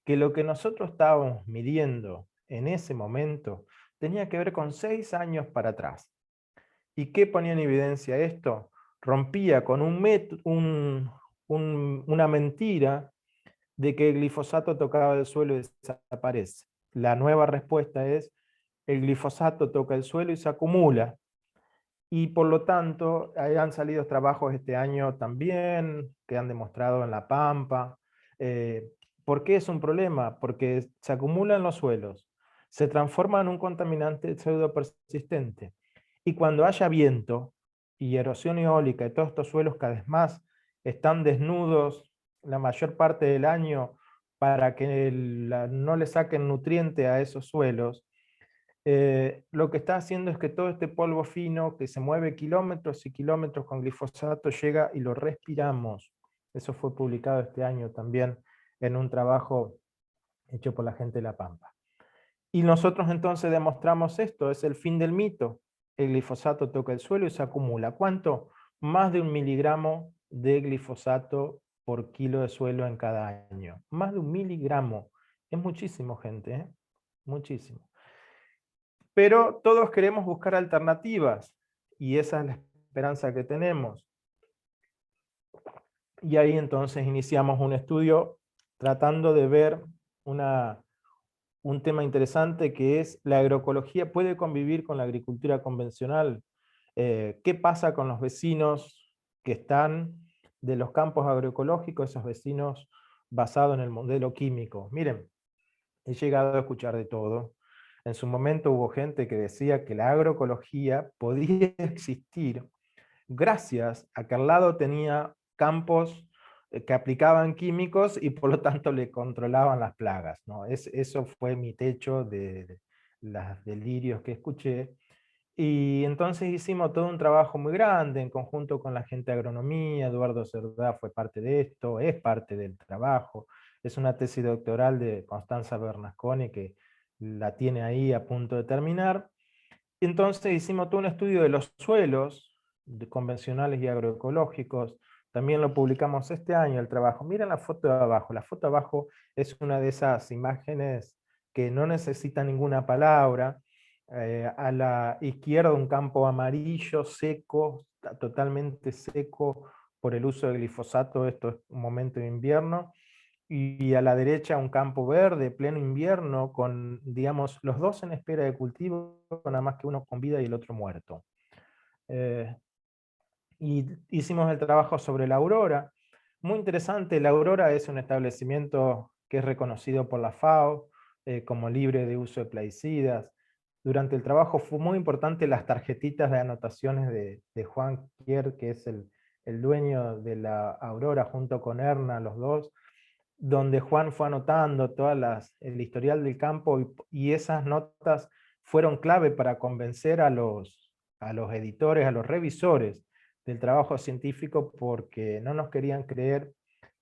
que lo que nosotros estábamos midiendo en ese momento tenía que ver con 6 años para atrás. ¿Y qué ponía en evidencia esto? Rompía con una mentira de que el glifosato tocaba el suelo y desaparece. La nueva respuesta es: el glifosato toca el suelo y se acumula. Y por lo tanto, han salido trabajos este año también que han demostrado en La Pampa. ¿Por qué es un problema? Porque se acumula en los suelos, se transforma en un contaminante pseudo persistente, Y cuando haya viento y erosión eólica y todos estos suelos cada vez más están desnudos la mayor parte del año para que no le saquen nutriente a esos suelos, lo que está haciendo es que todo este polvo fino que se mueve kilómetros y kilómetros con glifosato llega y lo respiramos. Eso fue publicado este año también en un trabajo hecho por la gente de La Pampa. Y nosotros entonces demostramos esto, es el fin del mito. El glifosato toca el suelo y se acumula. ¿Cuánto? Más de 1 miligramo de glifosato por kilo de suelo en cada año. Más de 1 miligramo. Es muchísimo, gente, ¿eh? Muchísimo. Pero todos queremos buscar alternativas, y esa es la esperanza que tenemos. Y ahí entonces iniciamos un estudio tratando de ver un tema interesante, que es: ¿la agroecología puede convivir con la agricultura convencional? ¿Qué pasa con los vecinos que están de los campos agroecológicos, esos vecinos basados en el modelo químico? Miren, he llegado a escuchar de todo. En su momento hubo gente que decía que la agroecología podía existir gracias a que al lado tenía campos que aplicaban químicos y por lo tanto le controlaban las plagas, ¿no? Eso fue mi techo de los delirios que escuché. Y entonces hicimos todo un trabajo muy grande en conjunto con la gente de agronomía. Eduardo Cerdá fue parte de esto, es parte del trabajo. Es una tesis doctoral de Constanza Bernasconi que la tiene ahí a punto de terminar. Entonces hicimos todo un estudio de los suelos convencionales y agroecológicos. También lo publicamos este año el trabajo. Miren la foto de abajo. La foto de abajo es una de esas imágenes que no necesita ninguna palabra. A la izquierda un campo amarillo, seco, totalmente seco por el uso de glifosato. Esto es un momento de invierno. Y a la derecha un campo verde, pleno invierno, con, digamos, los dos en espera de cultivo, nada más que uno con vida y el otro muerto. Y hicimos el trabajo sobre la Aurora. Muy interesante, la Aurora es un establecimiento que es reconocido por la FAO como libre de uso de plaguicidas. Durante el trabajo fue muy importante las tarjetitas de anotaciones de Juan Kier, que es el dueño de la Aurora, junto con Erna, los dos, donde Juan fue anotando el historial del campo, y esas notas fueron clave para convencer a los editores, a los revisores del trabajo científico, porque no nos querían creer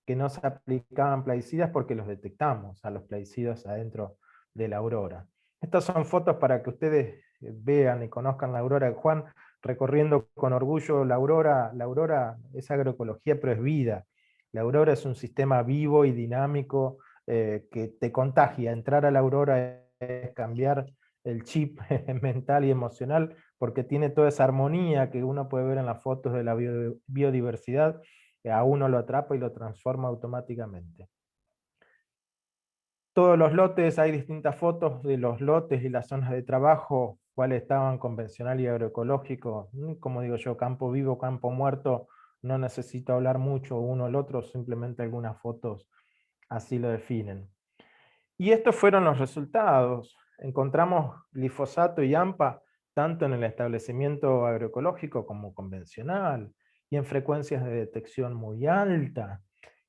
que no se aplicaban plaguicidas, porque los detectamos a los plaguicidas adentro de la Aurora. Estas son fotos para que ustedes vean y conozcan la Aurora de Juan, recorriendo con orgullo la Aurora. La Aurora es agroecología, pero es vida. La Aurora es un sistema vivo y dinámico que te contagia. Entrar a la Aurora es cambiar el chip mental y emocional, porque tiene toda esa armonía que uno puede ver en las fotos de la biodiversidad, que a uno lo atrapa y lo transforma automáticamente. Todos los lotes, hay distintas fotos de los lotes y las zonas de trabajo, cuáles estaban convencional y agroecológico. Como digo yo, campo vivo, campo muerto, no necesito hablar mucho uno o el otro, simplemente algunas fotos así lo definen. Y estos fueron los resultados. Encontramos glifosato y AMPA tanto en el establecimiento agroecológico como convencional, y en frecuencias de detección muy alta,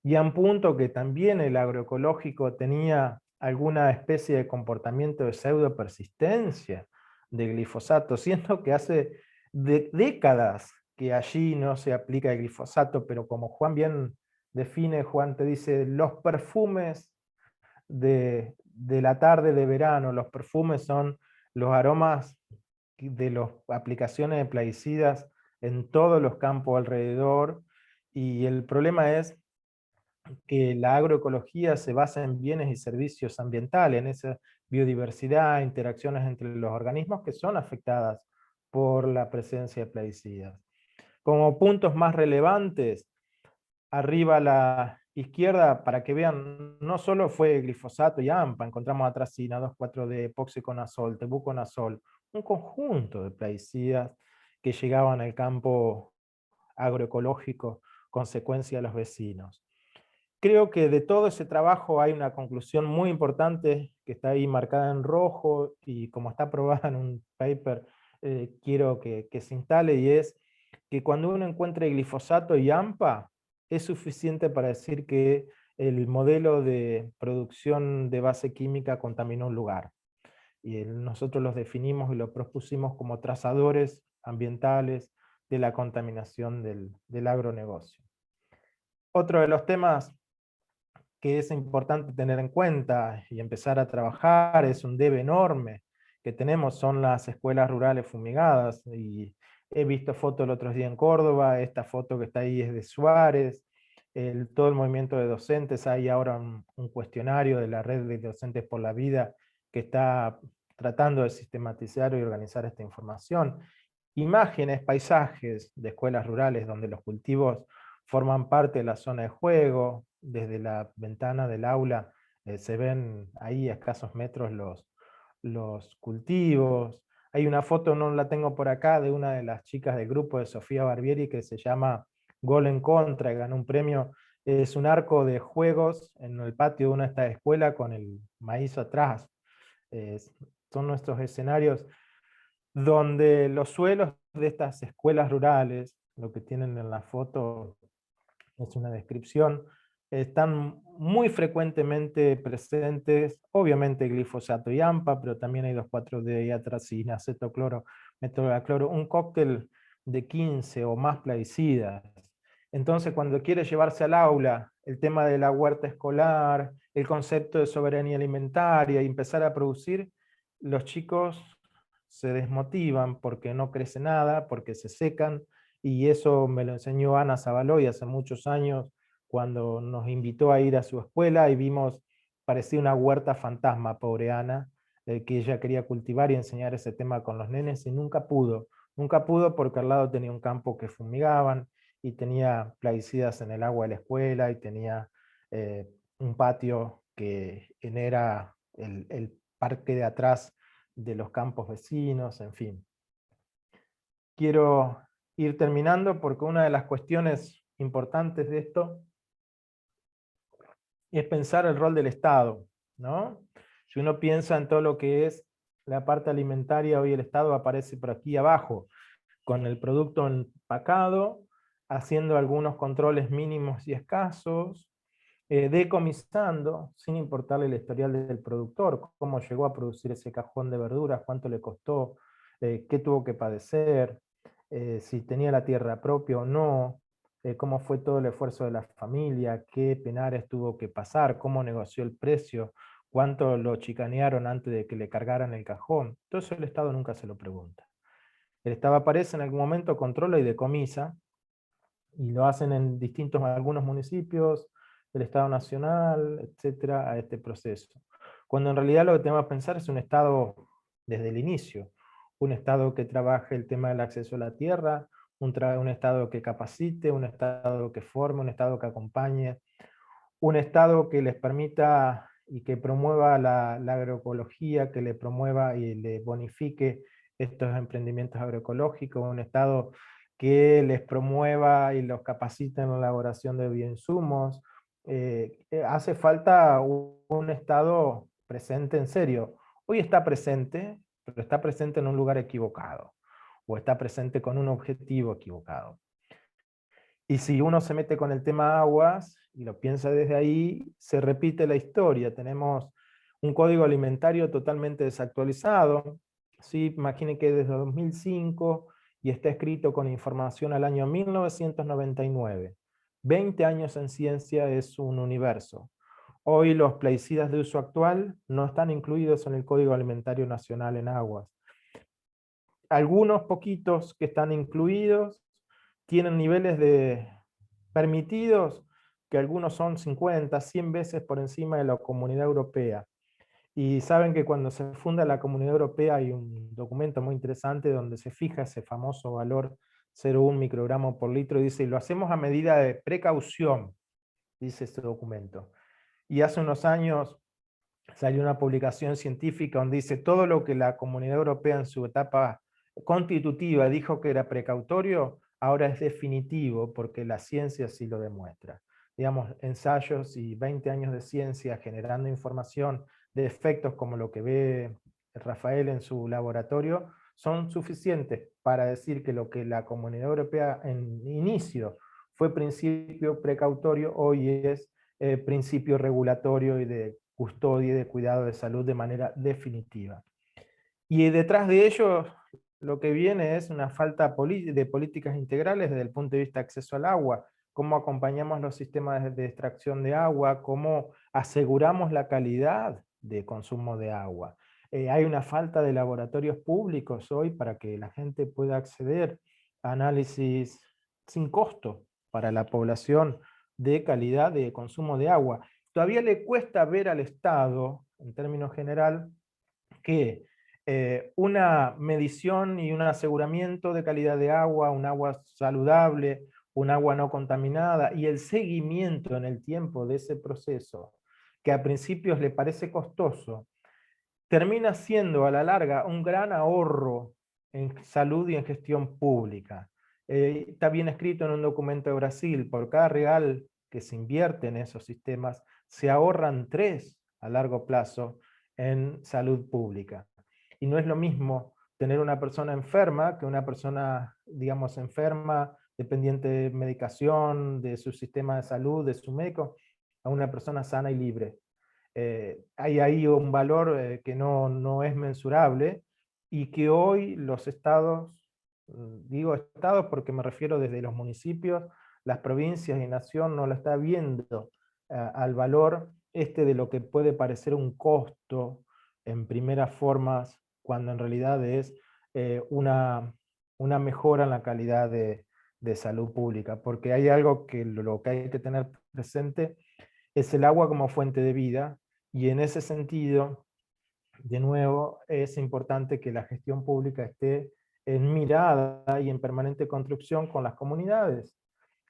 y a un punto que también el agroecológico tenía alguna especie de comportamiento de pseudopersistencia de glifosato, siendo que hace décadas que allí no se aplica el glifosato, pero como Juan bien define, Juan te dice, los perfumes de la tarde de verano, los perfumes son los aromas de las aplicaciones de plaguicidas en todos los campos alrededor, y el problema es que la agroecología se basa en bienes y servicios ambientales, en esa biodiversidad, interacciones entre los organismos que son afectadas por la presencia de plaguicidas. Como puntos más relevantes, arriba a la izquierda, para que vean, no solo fue glifosato y AMPA, encontramos atracina, 2,4-D, epoxiconazol, tebuconazol, un conjunto de plaguicidas que llegaban al campo agroecológico consecuencia de los vecinos. Creo que de todo ese trabajo hay una conclusión muy importante que está ahí marcada en rojo, y como está aprobada en un paper quiero que se instale, y es que cuando uno encuentre glifosato y AMPA, es suficiente para decir que el modelo de producción de base química contaminó un lugar. Y nosotros los definimos y los propusimos como trazadores ambientales de la contaminación del agronegocio. Otro de los temas que es importante tener en cuenta y empezar a trabajar, es un debe enorme que tenemos, son las escuelas rurales fumigadas. Y he visto fotos el otro día en Córdoba, esta foto que está ahí es de Suárez, todo el movimiento de docentes. Hay ahora un cuestionario de la Red de Docentes por la Vida que está tratando de sistematizar y organizar esta información. Imágenes, paisajes de escuelas rurales donde los cultivos forman parte de la zona de juego. Desde la ventana del aula se ven ahí a escasos metros los cultivos. Hay una foto, no la tengo por acá, de una de las chicas del grupo de Sofía Barbieri que se llama Gol en Contra, y ganó un premio. Es un arco de juegos en el patio de una de estas escuelas con el maíz atrás. Son nuestros escenarios donde los suelos de estas escuelas rurales, lo que tienen en la foto es una descripción, están muy frecuentemente presentes, obviamente glifosato y AMPA, pero también hay 2,4-D, atracina, acetocloro, metolacloro, un cóctel de 15 o más plaguicidas. Entonces, cuando quiere llevarse al aula el tema de la huerta escolar, el concepto de soberanía alimentaria y empezar a producir, los chicos se desmotivan porque no crece nada, porque se secan, y eso me lo enseñó Ana Zabaloy hace muchos años, cuando nos invitó a ir a su escuela y vimos, parecía una huerta fantasma, pobre Ana, que ella quería cultivar y enseñar ese tema con los nenes, y nunca pudo porque al lado tenía un campo que fumigaban, y tenía plaguicidas en el agua de la escuela, y tenía un patio que era el parque de atrás de los campos vecinos, en fin. Quiero ir terminando porque una de las cuestiones importantes de esto es pensar el rol del Estado, ¿no? Si uno piensa en todo lo que es la parte alimentaria, hoy el Estado aparece por aquí abajo, con el producto empacado, haciendo algunos controles mínimos y escasos, decomisando, sin importarle el historial del productor, cómo llegó a producir ese cajón de verduras, cuánto le costó, qué tuvo que padecer, si tenía la tierra propia o no, cómo fue todo el esfuerzo de la familia, qué penares tuvo que pasar, cómo negoció el precio, cuánto lo chicanearon antes de que le cargaran el cajón. Todo eso el Estado nunca se lo pregunta. El Estado aparece en algún momento, controla y decomisa, y lo hacen en algunos municipios, del Estado Nacional, etcétera, a este proceso. Cuando en realidad lo que tenemos que pensar es un Estado desde el inicio, un Estado que trabaje el tema del acceso a la tierra, un Estado que capacite, un Estado que forme, un Estado que acompañe, un Estado que les permita y que promueva la agroecología, que le promueva y le bonifique estos emprendimientos agroecológicos, un Estado que les promueva y los capacite en la elaboración de bioinsumos. Hace falta un Estado presente en serio. Hoy está presente, pero está presente en un lugar equivocado, o está presente con un objetivo equivocado. Y si uno se mete con el tema aguas y lo piensa desde ahí, se repite la historia. Tenemos un código alimentario totalmente desactualizado. ¿Sí? Imaginen que desde 2005 y está escrito con información al año 1999. 20 años en ciencia es un universo. Hoy los plaguicidas de uso actual no están incluidos en el Código Alimentario Nacional en aguas. Algunos poquitos que están incluidos tienen niveles de permitidos que algunos son 50, 100 veces por encima de la Comunidad Europea. Y saben que cuando se funda la Comunidad Europea hay un documento muy interesante donde se fija ese famoso valor 0,1 microgramo por litro, y dice, y lo hacemos a medida de precaución, dice este documento. Y hace unos años salió una publicación científica donde dice todo lo que la Comunidad Europea en su etapa constitutiva dijo que era precautorio, ahora es definitivo porque la ciencia sí lo demuestra. Digamos, ensayos y 20 años de ciencia generando información de efectos como lo que ve Rafael en su laboratorio, son suficientes para decir que lo que la Comunidad Europea en inicio fue principio precautorio, hoy es principio regulatorio y de custodia y de cuidado de salud de manera definitiva. Y detrás de ello lo que viene es una falta de políticas integrales desde el punto de vista de acceso al agua, cómo acompañamos los sistemas de extracción de agua, cómo aseguramos la calidad de consumo de agua. Hay una falta de laboratorios públicos hoy para que la gente pueda acceder a análisis sin costo para la población de calidad de consumo de agua. Todavía le cuesta ver al Estado, en términos general, que una medición y un aseguramiento de calidad de agua, un agua saludable, un agua no contaminada, y el seguimiento en el tiempo de ese proceso, que a principios le parece costoso, termina siendo a la larga un gran ahorro en salud y en gestión pública. Está bien escrito en un documento de Brasil: por cada real que se invierte en esos sistemas, se ahorran 3 a largo plazo en salud pública. Y no es lo mismo tener una persona enferma que una persona, digamos, enferma, dependiente de medicación, de su sistema de salud, de su médico, a una persona sana y libre. Hay ahí un valor que no es mensurable, y que hoy los estados, digo estados porque me refiero desde los municipios, las provincias y nación, no lo está viendo al valor de lo que puede parecer un costo en primeras formas, cuando en realidad es una mejora en la calidad de salud pública, porque hay algo que lo que hay que tener presente es el agua como fuente de vida, y en ese sentido, de nuevo, es importante que la gestión pública esté en mirada y en permanente construcción con las comunidades,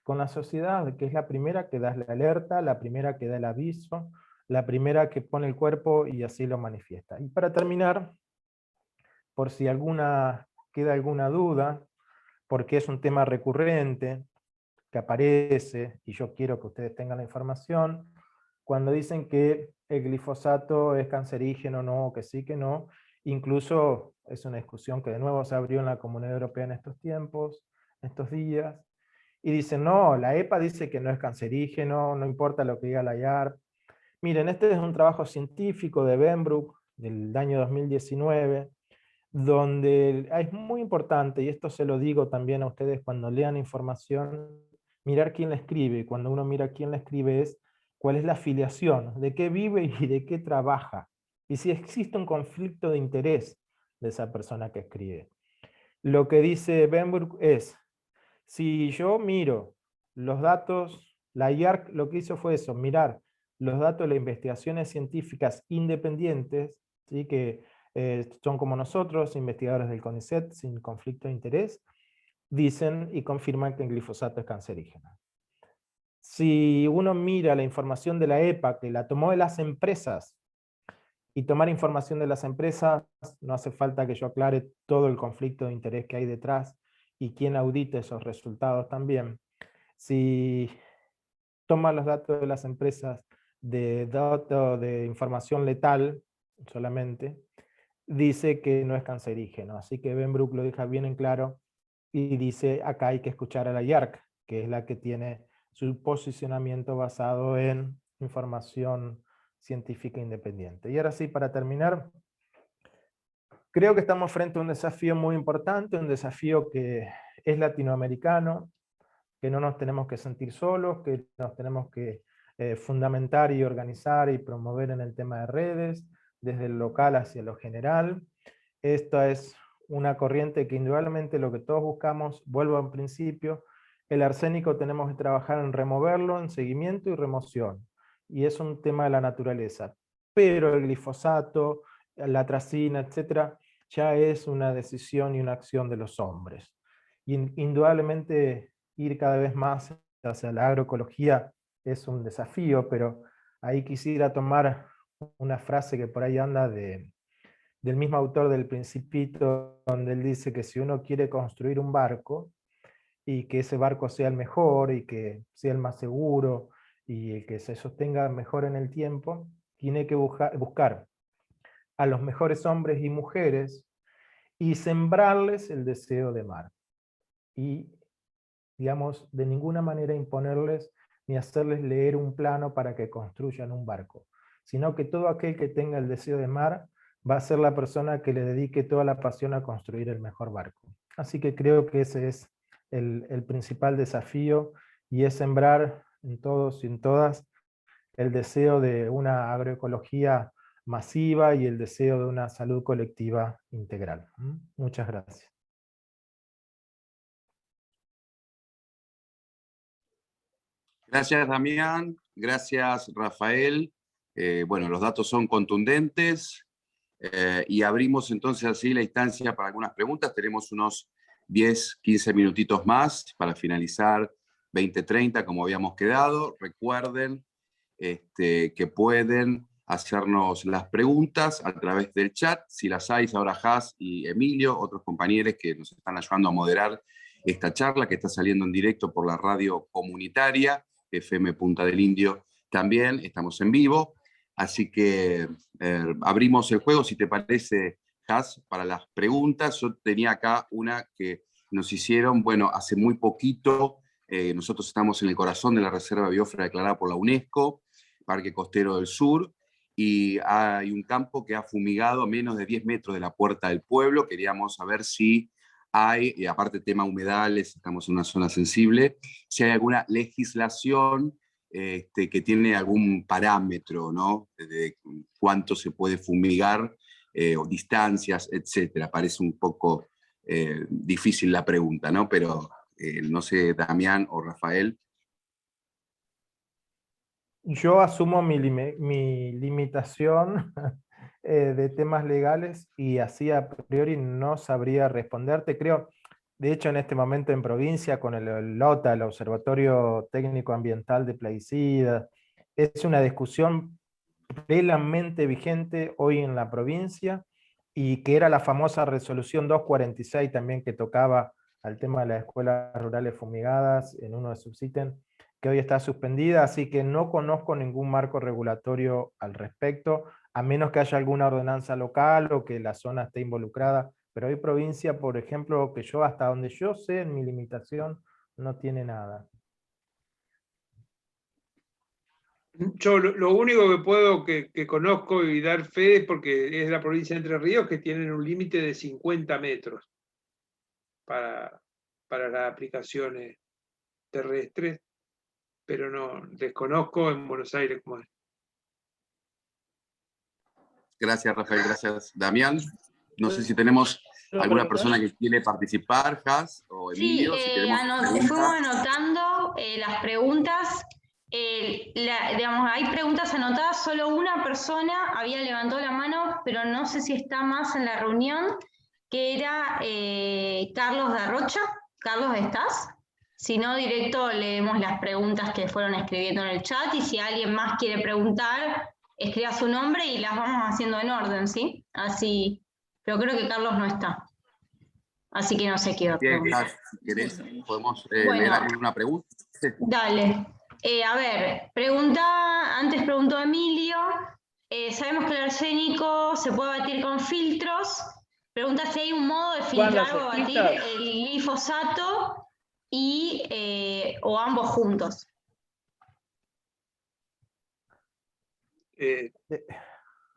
con la sociedad, que es la primera que da la alerta, la primera que da el aviso, la primera que pone el cuerpo y así lo manifiesta. Y para terminar, por si queda alguna duda, porque es un tema recurrente que aparece, y yo quiero que ustedes tengan la información, cuando dicen que el glifosato es cancerígeno, no, que sí, que no. Incluso es una discusión que de nuevo se abrió en la Comunidad Europea en estos tiempos, en estos días, y dicen, no, la EPA dice que no es cancerígeno, no importa lo que diga la IARC. Miren, este es un trabajo científico de Benbrook del año 2019, donde es muy importante, y esto se lo digo también a ustedes cuando lean información, mirar quién la escribe. Cuando uno mira quién la escribe es cuál es la afiliación, de qué vive y de qué trabaja, y si existe un conflicto de interés de esa persona que escribe. Lo que dice Benbrook es, si yo miro los datos, la IARC lo que hizo fue eso, mirar los datos de las investigaciones científicas independientes, ¿sí? Que son como nosotros, investigadores del CONICET, sin conflicto de interés, dicen y confirman que el glifosato es cancerígeno. Si uno mira la información de la EPA, que la tomó de las empresas, y tomar información de las empresas, no hace falta que yo aclare todo el conflicto de interés que hay detrás, y quién audite esos resultados también. Si toma los datos de las empresas de información letal solamente, dice que no es cancerígeno. Así que Benbrook lo deja bien en claro, y dice acá hay que escuchar a la IARC, que es la que tiene su posicionamiento basado en información científica independiente. Y ahora sí, para terminar, creo que estamos frente a un desafío muy importante, un desafío que es latinoamericano, que no nos tenemos que sentir solos, que nos tenemos que fundamentar y organizar y promover en el tema de redes, desde lo local hacia lo general. Esta es una corriente que indudablemente lo que todos buscamos, vuelvo al principio, el arsénico tenemos que trabajar en removerlo, en seguimiento y remoción, y es un tema de la naturaleza. Pero el glifosato, la atracina, etcétera, ya es una decisión y una acción de los hombres. Y indudablemente ir cada vez más hacia la agroecología es un desafío, pero ahí quisiera tomar una frase que por ahí anda del mismo autor del Principito, donde él dice que si uno quiere construir un barco, y que ese barco sea el mejor, y que sea el más seguro, y que se sostenga mejor en el tiempo, tiene que buscar a los mejores hombres y mujeres, y sembrarles el deseo de mar. Y, digamos, de ninguna manera imponerles ni hacerles leer un plano para que construyan un barco, sino que todo aquel que tenga el deseo de mar va a ser la persona que le dedique toda la pasión a construir el mejor barco. Así que creo que ese es el principal desafío, y es sembrar en todos y en todas el deseo de una agroecología masiva y el deseo de una salud colectiva integral. Muchas gracias. Gracias, Damián. Gracias, Rafael. Bueno, los datos son contundentes y abrimos entonces así la instancia para algunas preguntas. Tenemos unos 10, 15 minutitos más para finalizar 20:30 como habíamos quedado. Recuerden que pueden hacernos las preguntas a través del chat. Si las hay, ahora Has y Emilio, otros compañeros que nos están ayudando a moderar esta charla que está saliendo en directo por la radio comunitaria, FM Punta del Indio también, estamos en vivo. Así que abrimos el juego, si te parece, Has, para las preguntas. Yo tenía acá una que nos hicieron, bueno, hace muy poquito. Nosotros estamos en el corazón de la Reserva Biosfera declarada por la UNESCO, Parque Costero del Sur, y hay un campo que ha fumigado a menos de 10 metros de la puerta del pueblo. Queríamos saber si hay, y aparte tema humedales, estamos en una zona sensible, si hay alguna legislación que tiene algún parámetro, ¿no? De cuánto se puede fumigar, o distancias, etcétera. Parece un poco difícil la pregunta, ¿no? Pero no sé, Damián o Rafael. Yo asumo mi limitación de temas legales, y así a priori no sabría responderte. Creo, de hecho, en este momento en provincia, con el LOTA, el Observatorio Técnico Ambiental de Plaguicidas, es una discusión plenamente vigente hoy en la provincia, y que era la famosa resolución 246 también, que tocaba al tema de las escuelas rurales fumigadas en uno de sus ítems, que hoy está suspendida. Así que no conozco ningún marco regulatorio al respecto, a menos que haya alguna ordenanza local o que la zona esté involucrada. Pero hoy provincia, por ejemplo, que yo hasta donde yo sé, en mi limitación, no tiene nada. Yo lo único que puedo, que conozco y dar fe, porque es la provincia de Entre Ríos, que tienen un límite de 50 metros para las aplicaciones terrestres, pero no, desconozco en Buenos Aires cómo es. Gracias, Rafael. Gracias, Damián. No sé si tenemos alguna persona que quiere participar, Has o Emilio. Sí, si tenemos fuimos anotando las preguntas. Digamos, hay preguntas anotadas, solo una persona había levantado la mano, pero no sé si está más en la reunión, que era Carlos Darrocha. Carlos, ¿estás? Si no, directo leemos las preguntas que fueron escribiendo en el chat, y si alguien más quiere preguntar, escriba su nombre y las vamos haciendo en orden, ¿sí? Así, pero creo que Carlos no está. Así que no sé qué va a preguntar. Si querés, podemos Bueno, leer alguna pregunta. Dale. A ver, antes preguntó Emilio, sabemos que el arsénico se puede batir con filtros. Pregunta si hay un modo de filtrar o batir el glifosato o ambos juntos.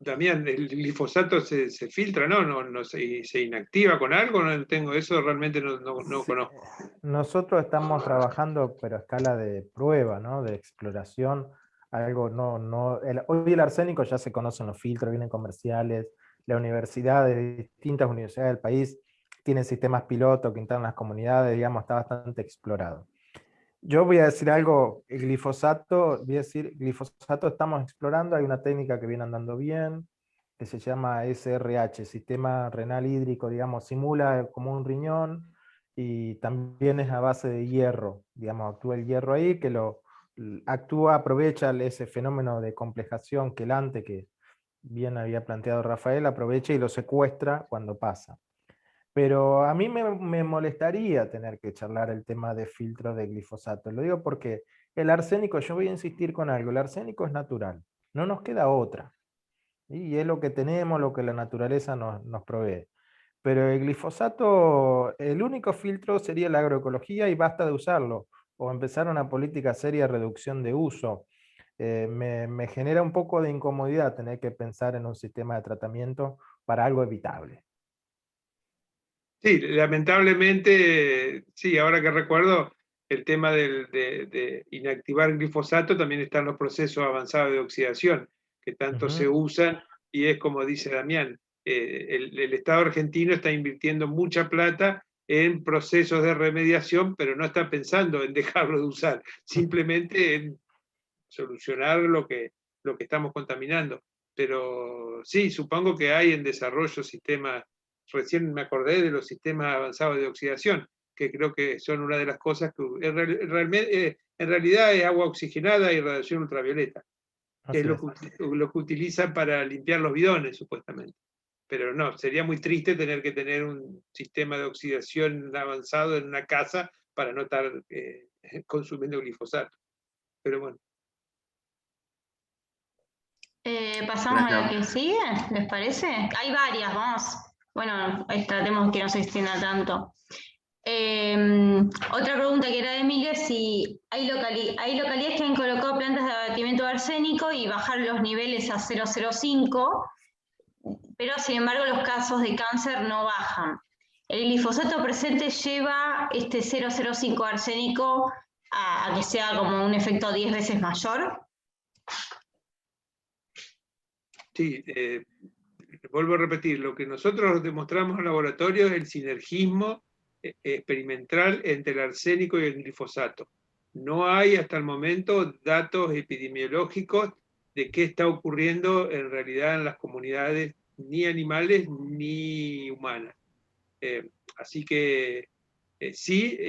Damián, ¿el glifosato se filtra, no se inactiva con algo? No tengo eso, realmente no Sí. conozco. Nosotros estamos trabajando, pero a escala de prueba, ¿no? De exploración. Algo hoy el arsénico ya se conocen los filtros, vienen comerciales. La universidad, de distintas universidades del país, tienen sistemas piloto que entran en las comunidades, digamos, está bastante explorado. Yo voy a decir algo, el glifosato, estamos explorando, hay una técnica que viene andando bien, que se llama SRH, Sistema Renal Hídrico, digamos, simula como un riñón, y también es a base de hierro, digamos, actúa el hierro ahí, que aprovecha ese fenómeno de complejación quelante que bien había planteado Rafael, aprovecha y lo secuestra cuando pasa. Pero a mí me molestaría tener que charlar el tema de filtro de glifosato. Lo digo porque el arsénico, yo voy a insistir con algo, el arsénico es natural, no nos queda otra. Y es lo que tenemos, lo que la naturaleza nos provee. pero el glifosato, el único filtro sería la agroecología y basta de usarlo, o empezar una política seria de reducción de uso. Me genera un poco de incomodidad tener que pensar en un sistema de tratamiento para algo evitable. Sí, lamentablemente, sí, ahora que recuerdo, el tema de inactivar el glifosato también está en los procesos avanzados de oxidación, que tanto se usan, y es como dice Damián, el Estado argentino está invirtiendo mucha plata en procesos de remediación, pero no está pensando en dejarlo de usar, simplemente en solucionar lo que estamos contaminando. Pero sí, supongo que hay en desarrollo sistemas, recién me acordé de los sistemas avanzados de oxidación, que creo que son una de las cosas que en realidad es agua oxigenada y radiación ultravioleta, que es lo que utilizan para limpiar los bidones, supuestamente. Pero no, sería muy triste tener que tener un sistema de oxidación avanzado en una casa para no estar consumiendo glifosato. Pero bueno. Pasamos a la que sigue, ¿les parece? Hay varias, vamos. Bueno, tratemos que no se extienda tanto. Otra pregunta que era de Emilia es si hay localidades que han colocado plantas de abatimiento de arsénico y bajar los niveles a 0,05, pero sin embargo los casos de cáncer no bajan. ¿El glifosato presente lleva este 0,05 arsénico a que sea como un efecto 10 veces mayor? Sí, vuelvo a repetir, lo que nosotros demostramos en el laboratorio es el sinergismo experimental entre el arsénico y el glifosato. No hay hasta el momento datos epidemiológicos de qué está ocurriendo en realidad en las comunidades ni animales ni humanas. Así que sí,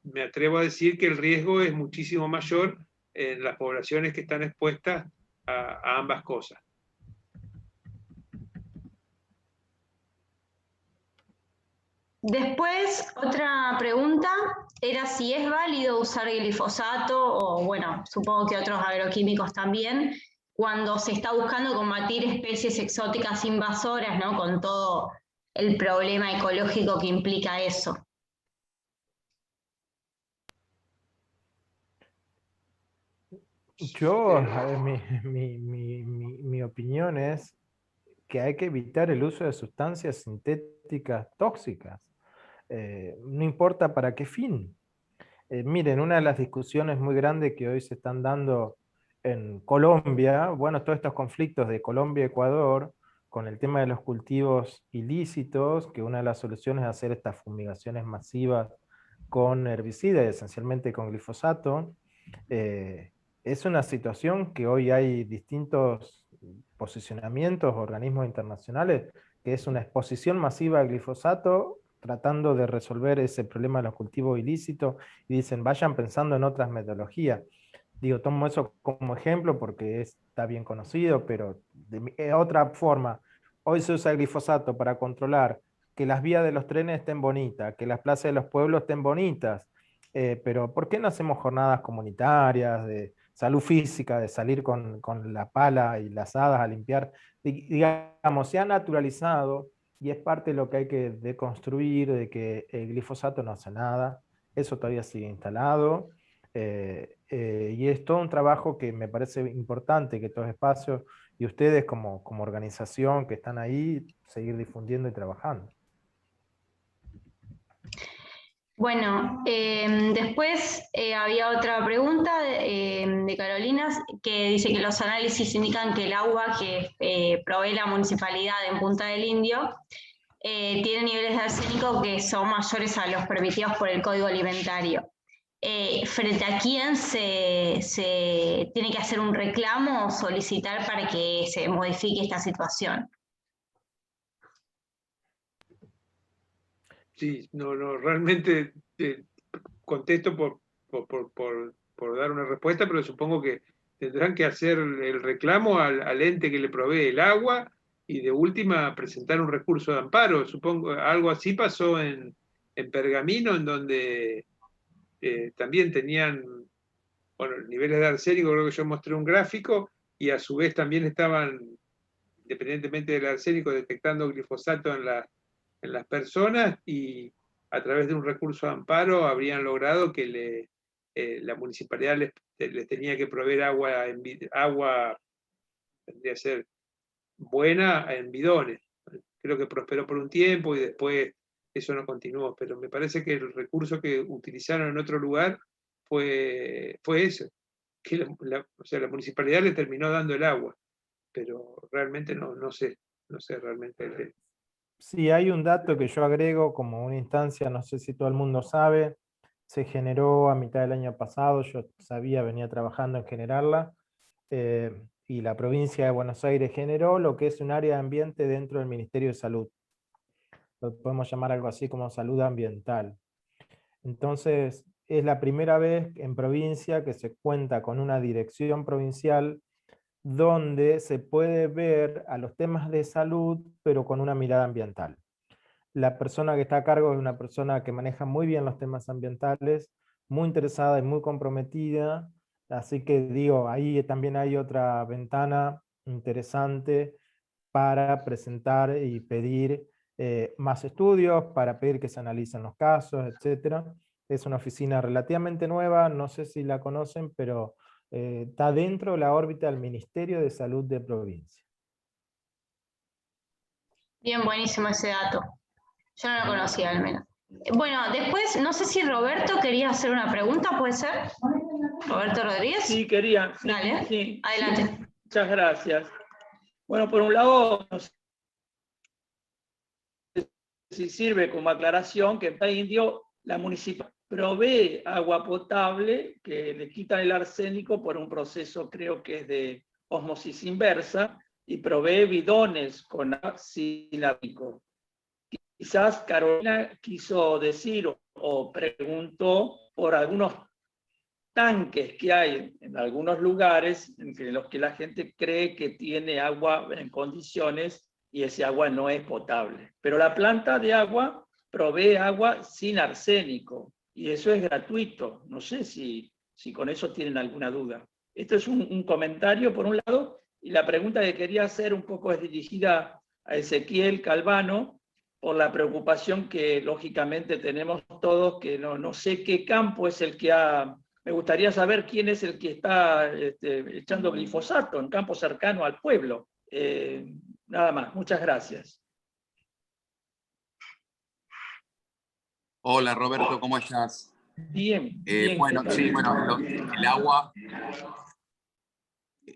me atrevo a decir que el riesgo es muchísimo mayor en las poblaciones que están expuestas a ambas cosas. Después, otra pregunta era si es válido usar glifosato o, bueno, supongo que otros agroquímicos también, cuando se está buscando combatir especies exóticas invasoras, ¿no? Con todo el problema ecológico que implica eso. Yo, mi opinión es que hay que evitar el uso de sustancias sintéticas tóxicas. No importa para qué fin. Miren, una de las discusiones muy grandes que hoy se están dando en Colombia, bueno, todos estos conflictos de Colombia y Ecuador, con el tema de los cultivos ilícitos, que una de las soluciones es hacer estas fumigaciones masivas con herbicidas, esencialmente con glifosato. Es una situación que hoy hay distintos posicionamientos, organismos internacionales, que es una exposición masiva al glifosato, tratando de resolver ese problema de los cultivos ilícitos, y dicen, vayan pensando en otras metodologías. Digo, tomo eso como ejemplo porque está bien conocido, pero de otra forma, hoy se usa el glifosato para controlar que las vías de los trenes estén bonitas, que las plazas de los pueblos estén bonitas, pero ¿por qué no hacemos jornadas comunitarias de salud física, de salir con la pala y las hadas a limpiar? Digamos, se ha naturalizado y es parte de lo que hay que deconstruir, de que el glifosato no hace nada, eso todavía sigue instalado, y es todo un trabajo que me parece importante que todos los espacios y ustedes como organización que están ahí, seguir difundiendo y trabajando. Bueno, después había otra pregunta de Carolina que dice que los análisis indican que el agua que provee la municipalidad en Punta del Indio tiene niveles de arsénico que son mayores a los permitidos por el Código Alimentario. ¿Frente a quién se tiene que hacer un reclamo o solicitar para que se modifique esta situación? Sí, no, realmente contesto por dar una respuesta, pero supongo que tendrán que hacer el reclamo al ente que le provee el agua y de última presentar un recurso de amparo. Supongo algo así pasó en Pergamino, en donde también tenían, bueno, niveles de arsénico, creo que yo mostré un gráfico, y a su vez también estaban, independientemente del arsénico, detectando glifosato en las personas, y a través de un recurso de amparo habrían logrado que la municipalidad les tenía que proveer agua, tendría que ser buena, en bidones. Creo que prosperó por un tiempo y después eso no continuó, pero me parece que el recurso que utilizaron en otro lugar fue eso, que o sea, la municipalidad le terminó dando el agua, pero realmente no sé realmente. Sí, hay un dato que yo agrego como una instancia, no sé si todo el mundo sabe, se generó a mitad del año pasado, yo sabía, venía trabajando en generarla, y la provincia de Buenos Aires generó lo que es un área de ambiente dentro del Ministerio de Salud. Lo podemos llamar algo así como salud ambiental. Entonces, es la primera vez en provincia que se cuenta con una dirección provincial donde se puede ver a los temas de salud, pero con una mirada ambiental. La persona que está a cargo es una persona que maneja muy bien los temas ambientales, muy interesada y muy comprometida, así que digo, ahí también hay otra ventana interesante para presentar y pedir más estudios, para pedir que se analicen los casos, etc. Es una oficina relativamente nueva, no sé si la conocen, pero está dentro de la órbita del Ministerio de Salud de provincia. Bien, buenísimo ese dato. Yo no lo conocía al menos. Bueno, después, no sé si Roberto quería hacer una pregunta, ¿puede ser? Roberto Rodríguez. Sí, quería. Sí, Dale, sí, adelante. sí. Muchas gracias. Bueno, por un lado, no sé si sirve como aclaración que en País Indio la municipalidad provee agua potable, que le quitan el arsénico por un proceso, creo que es de ósmosis inversa, y provee bidones con agua sin arsénico. Quizás Carolina quiso decir o preguntó por algunos tanques que hay en algunos lugares en los que la gente cree que tiene agua en condiciones y ese agua no es potable. Pero la planta de agua provee agua sin arsénico y eso es gratuito. No sé si con eso tienen alguna duda. Esto es un comentario por un lado, y la pregunta que quería hacer un poco es dirigida a Ezequiel Calvano, por la preocupación que lógicamente tenemos todos, que no sé qué campo es el que ha... Me gustaría saber quién es el que está echando glifosato en campo cercano al pueblo. Nada más, muchas gracias. Hola Roberto, ¿cómo estás? Bien, bien. Bueno, sí, bueno,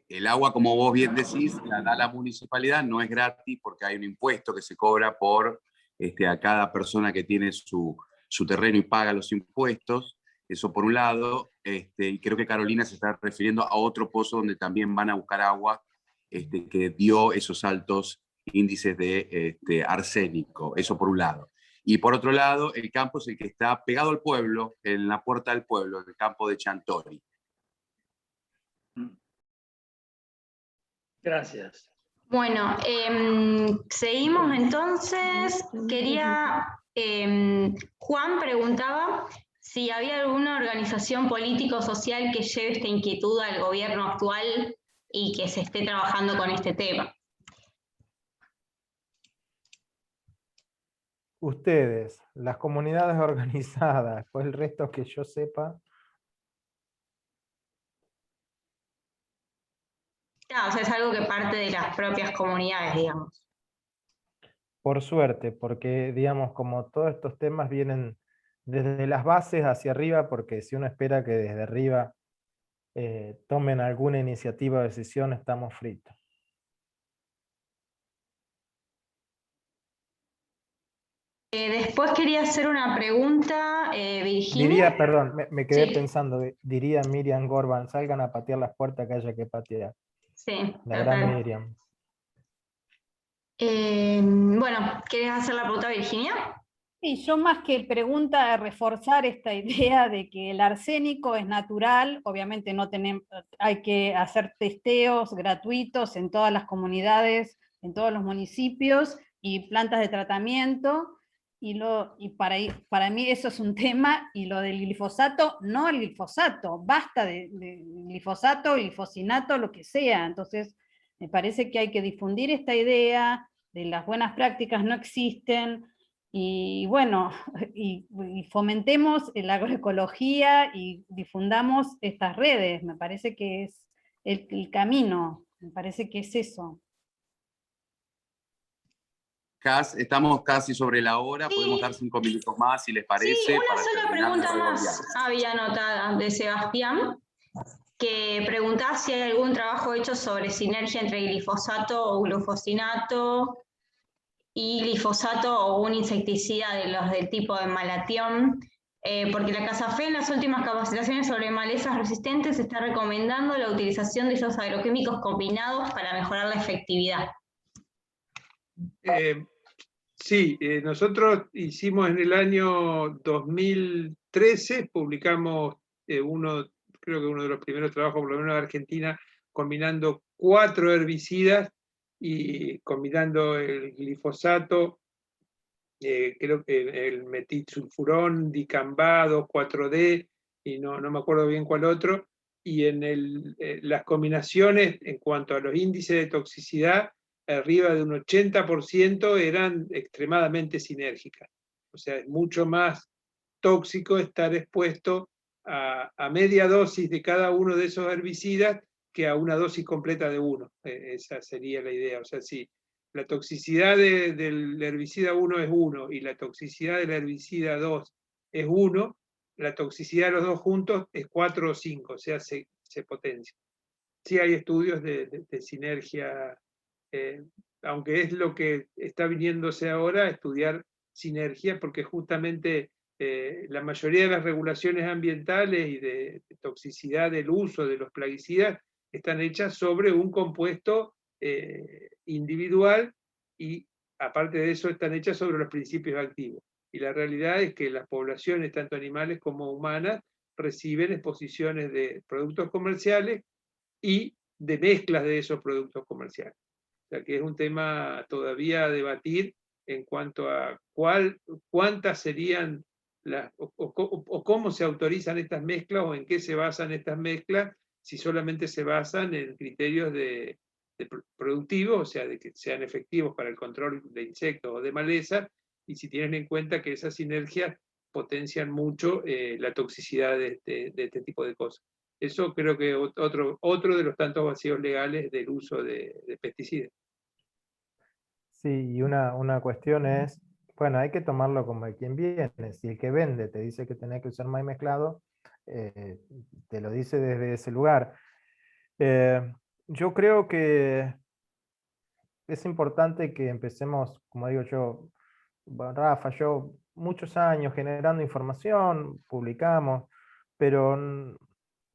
el agua, como vos bien decís, la da la municipalidad, no es gratis porque hay un impuesto que se cobra por a cada persona que tiene su terreno y paga los impuestos. Eso por un lado, y creo que Carolina se está refiriendo a otro pozo donde también van a buscar agua que dio esos altos índices de arsénico. Eso por un lado. Y por otro lado, el campo es el que está pegado al pueblo, en la puerta del pueblo, el campo de Chantori. Gracias. Bueno, seguimos entonces. Quería, Juan preguntaba si había alguna organización político-social que lleve esta inquietud al gobierno actual y que se esté trabajando con este tema. Ustedes, las comunidades organizadas, pues el resto que yo sepa. O sea, es algo que parte de las propias comunidades, digamos. Por suerte, porque digamos, como todos estos temas vienen desde las bases hacia arriba, porque si uno espera que desde arriba tomen alguna iniciativa o decisión, estamos fritos. Después quería hacer una pregunta, Virginia. Diría, perdón, me quedé Sí. pensando, diría Miriam Gorban, salgan a patear las puertas que haya que patear. Sí, La total. gran Miriam. Bueno, ¿querés hacer la pregunta, Virginia? Sí, yo más que pregunta, reforzar esta idea de que el arsénico es natural, obviamente no tenemos, hay que hacer testeos gratuitos en todas las comunidades, en todos los municipios, y plantas de tratamiento, y para mí eso es un tema, y lo del glifosato, no el glifosato, basta de glifosato, glifosinato, lo que sea. Entonces me parece que hay que difundir esta idea de las buenas prácticas no existen, Y bueno, y fomentemos la agroecología y difundamos estas redes. Me parece que es el camino, me parece que es eso. Estamos casi sobre la hora, Sí. Podemos dar 5 minutos más, si les parece. Sí, una para sola terminar de pregunta más redondear. había anotada de Sebastián, que preguntaba si hay algún trabajo hecho sobre sinergia entre glifosato o glufosinato y glifosato o un insecticida de los del tipo de malatión, porque la CASAFE en las últimas capacitaciones sobre malezas resistentes está recomendando la utilización de esos agroquímicos combinados para mejorar la efectividad. Sí, nosotros hicimos en el año 2013, publicamos creo que uno de los primeros trabajos, por lo menos de Argentina, combinando 4 herbicidas y combinando el glifosato, creo que el metilsulfurón, dicamba, 2,4-D, y no me acuerdo bien cuál otro, y en las combinaciones en cuanto a los índices de toxicidad, arriba de un 80% eran extremadamente sinérgicas. O sea, es mucho más tóxico estar expuesto a media dosis de cada uno de esos herbicidas que a una dosis completa de uno. Esa sería la idea. O sea, si la toxicidad del herbicida 1 es 1 y la toxicidad del herbicida 2 es 1, la toxicidad de los dos juntos es 4 o 5, o sea, se potencia. Sí hay estudios de sinergia, aunque es lo que está viniéndose ahora, estudiar sinergia, porque justamente la mayoría de las regulaciones ambientales y de toxicidad del uso de los plaguicidas están hechas sobre un compuesto individual, y aparte de eso están hechas sobre los principios activos. Y la realidad es que las poblaciones, tanto animales como humanas, reciben exposiciones de productos comerciales y de mezclas de esos productos comerciales. O sea que es un tema todavía a debatir en cuanto a cuántas serían o cómo se autorizan estas mezclas, o en qué se basan estas mezclas, si solamente se basan en criterios de productivos, o sea, de que sean efectivos para el control de insectos o de maleza, y si tienen en cuenta que esas sinergias potencian mucho la toxicidad de este tipo de cosas. Eso creo que otro de los tantos vacíos legales del uso de pesticidas. Sí, y una cuestión es, bueno, hay que tomarlo como el quien viene. Si el que vende te dice que tenés que usar maíz mezclado, te lo dice desde ese lugar. Yo creo que es importante que empecemos, como digo yo, bueno, Rafa, yo, muchos años generando información, publicamos, pero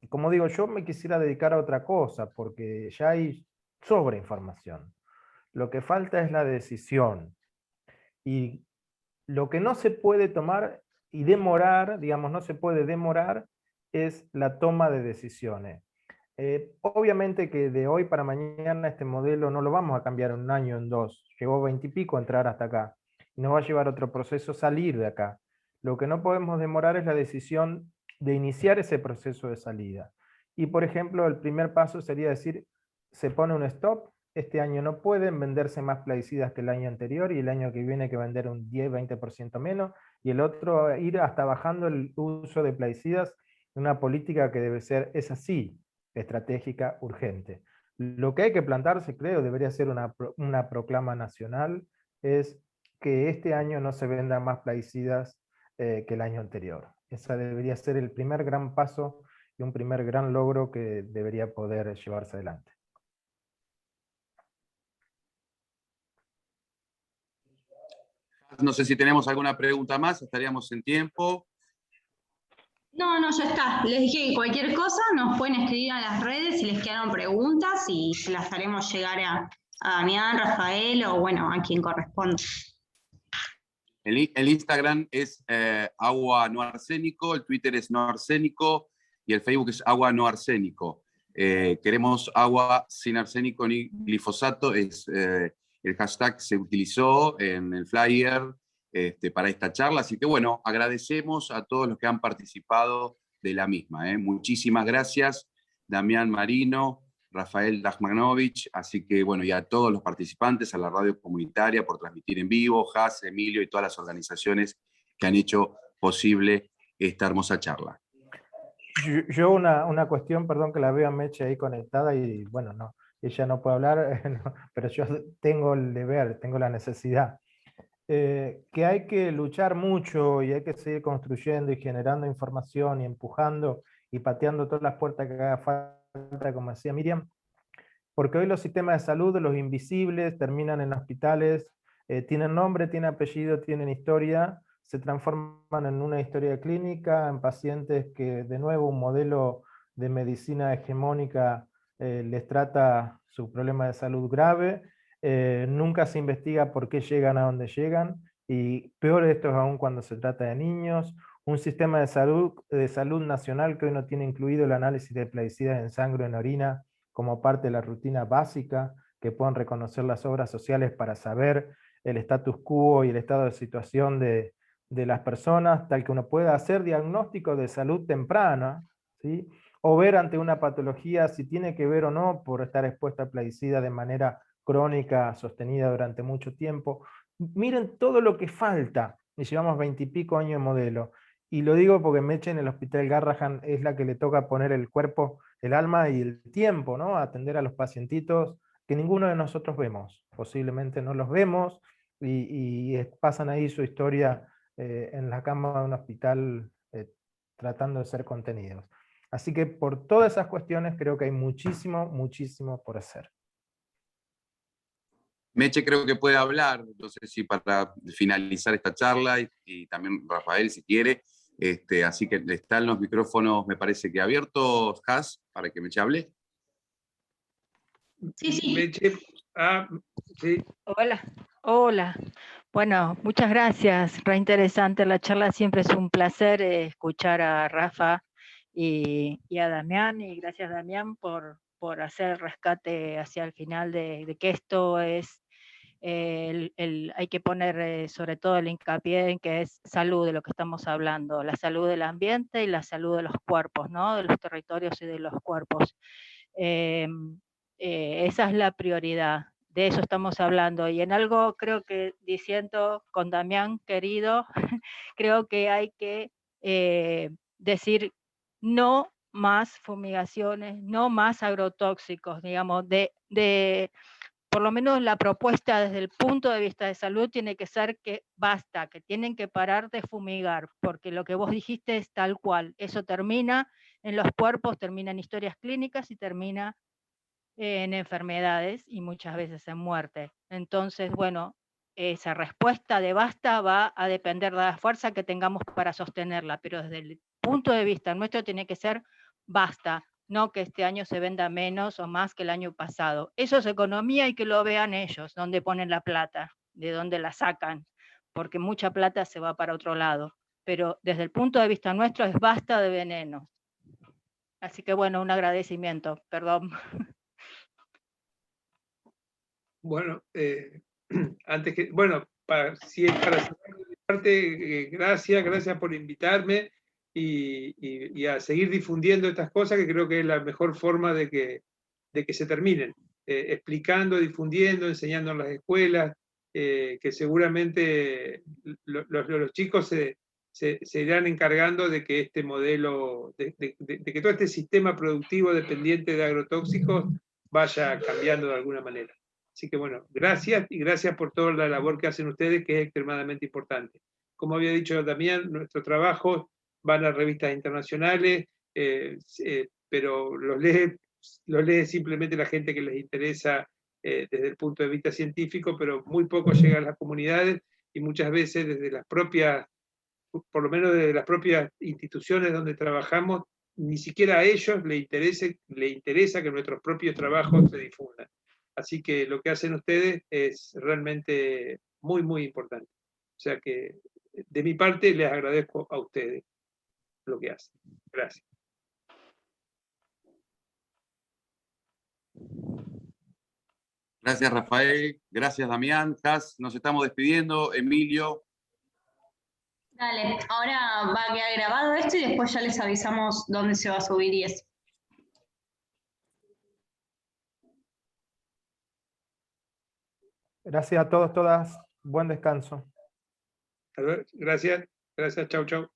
como digo, yo me quisiera dedicar a otra cosa, porque ya hay sobreinformación. Lo que falta es la decisión. Y lo que no se puede tomar y demorar, digamos, no se puede demorar, es la toma de decisiones. Obviamente que de hoy para mañana este modelo no lo vamos a cambiar en un año, en 2. Llevó 20 y pico entrar hasta acá. Y nos va a llevar otro proceso salir de acá. Lo que no podemos demorar es la decisión de iniciar ese proceso de salida. Y por ejemplo, el primer paso sería decir, se pone un stop, este año no pueden venderse más plaguicidas que el año anterior, y el año que viene hay que vender un 10-20% menos, y el otro ir hasta bajando el uso de plaguicidas, una política que debe ser, es así, estratégica, urgente. Lo que hay que plantarse, creo, debería ser una proclama nacional, es que este año no se vendan más plaguicidas que el año anterior. Ese debería ser el primer gran paso y un primer gran logro que debería poder llevarse adelante. No sé si tenemos alguna pregunta más, estaríamos en tiempo. No, ya está. Les dije que cualquier cosa nos pueden escribir a las redes si les quedaron preguntas, y se las haremos llegar a Damián, Rafael, o bueno, a quien corresponda. El Instagram es agua no arsénico, el Twitter es no arsénico y el Facebook es agua no arsénico. Queremos agua sin arsénico ni glifosato, es el hashtag que se utilizó en el flyer para esta charla. Así que bueno, agradecemos a todos los que han participado de la misma. Muchísimas gracias, Damián Marino, Rafael Dajmanovich, así que bueno, y a todos los participantes, a la radio comunitaria por transmitir en vivo, Has, Emilio y todas las organizaciones que han hecho posible esta hermosa charla. Yo una cuestión, perdón que la veo a Meche ahí conectada y bueno, no, ella no puede hablar, no, pero yo tengo el deber, tengo la necesidad. Que hay que luchar mucho y hay que seguir construyendo y generando información y empujando y pateando todas las puertas que haga falta, como decía Miriam, porque hoy los sistemas de salud, los invisibles, terminan en hospitales, tienen nombre, tienen apellido, tienen historia, se transforman en una historia clínica, en pacientes que de nuevo un modelo de medicina hegemónica les trata su problema de salud grave, nunca se investiga por qué llegan a donde llegan, y peor esto es aún cuando se trata de niños, un sistema de salud nacional que hoy no tiene incluido el análisis de plaguicidas en sangre o en orina como parte de la rutina básica, que puedan reconocer las obras sociales para saber el status quo y el estado de situación de las personas, tal que uno pueda hacer diagnóstico de salud temprana, ¿sí? O ver ante una patología si tiene que ver o no por estar expuesta a plaguicida de manera crónica, sostenida durante mucho tiempo. Miren todo lo que falta, y llevamos 20 y pico años de modelo. Y lo digo porque Meche en el Hospital Garrahan es la que le toca poner el cuerpo, el alma y el tiempo, ¿no? A atender a los pacientitos que ninguno de nosotros vemos. Posiblemente no los vemos y pasan ahí su historia en la cama de un hospital tratando de ser contenidos. Así que por todas esas cuestiones creo que hay muchísimo, muchísimo por hacer. Meche creo que puede hablar, no sé si para finalizar esta charla, y también Rafael si quiere, así que están los micrófonos, me parece que abiertos, Has, para que Meche hable. Sí, sí. Meche, sí. Hola. Bueno, muchas gracias, re interesante la charla, siempre es un placer escuchar a Rafa y a Damián, y gracias Damián por hacer el rescate hacia el final de que esto es, hay que poner sobre todo el hincapié en que es salud de lo que estamos hablando, la salud del ambiente y la salud de los cuerpos, ¿no? De los territorios y de los cuerpos. Esa es la prioridad, de eso estamos hablando. Y en algo creo que diciendo con Damián, querido, creo que hay que decir no más fumigaciones, no más agrotóxicos, digamos, por lo menos la propuesta desde el punto de vista de salud tiene que ser que basta, que tienen que parar de fumigar, porque lo que vos dijiste es tal cual, eso termina en los cuerpos, termina en historias clínicas y termina en enfermedades y muchas veces en muerte. Entonces, bueno, esa respuesta de basta va a depender de la fuerza que tengamos para sostenerla, pero desde el punto de vista nuestro tiene que ser basta, no que este año se venda menos o más que el año pasado. Eso es economía y que lo vean ellos, dónde ponen la plata, de dónde la sacan, porque mucha plata se va para otro lado. Pero desde el punto de vista nuestro es basta de venenos. Así que bueno, un agradecimiento, perdón. Bueno, antes que, bueno, para cerrar mi parte, gracias por invitarme y a seguir difundiendo estas cosas, que creo que es la mejor forma de que se terminen, explicando, difundiendo, enseñando en las escuelas, que seguramente los chicos se irán encargando de que este modelo, de que todo este sistema productivo dependiente de agrotóxicos vaya cambiando de alguna manera. Así que bueno, gracias, y gracias por toda la labor que hacen ustedes, que es extremadamente importante. Como había dicho Damián, nuestro trabajo van a revistas internacionales, pero los lee simplemente la gente que les interesa desde el punto de vista científico, pero muy poco llega a las comunidades, y muchas veces desde las propias, por lo menos desde las propias instituciones donde trabajamos, ni siquiera a ellos le interesa que nuestros propios trabajos se difundan. Así que lo que hacen ustedes es realmente muy, muy importante. O sea que de mi parte les agradezco a ustedes lo que hacen. Gracias. Gracias, Rafael. Gracias, Damián. Has, nos estamos despidiendo. Emilio. Dale, ahora va a quedar grabado esto y después ya les avisamos dónde se va a subir y eso. Gracias a todos, todas. Buen descanso. Gracias, chau, chau.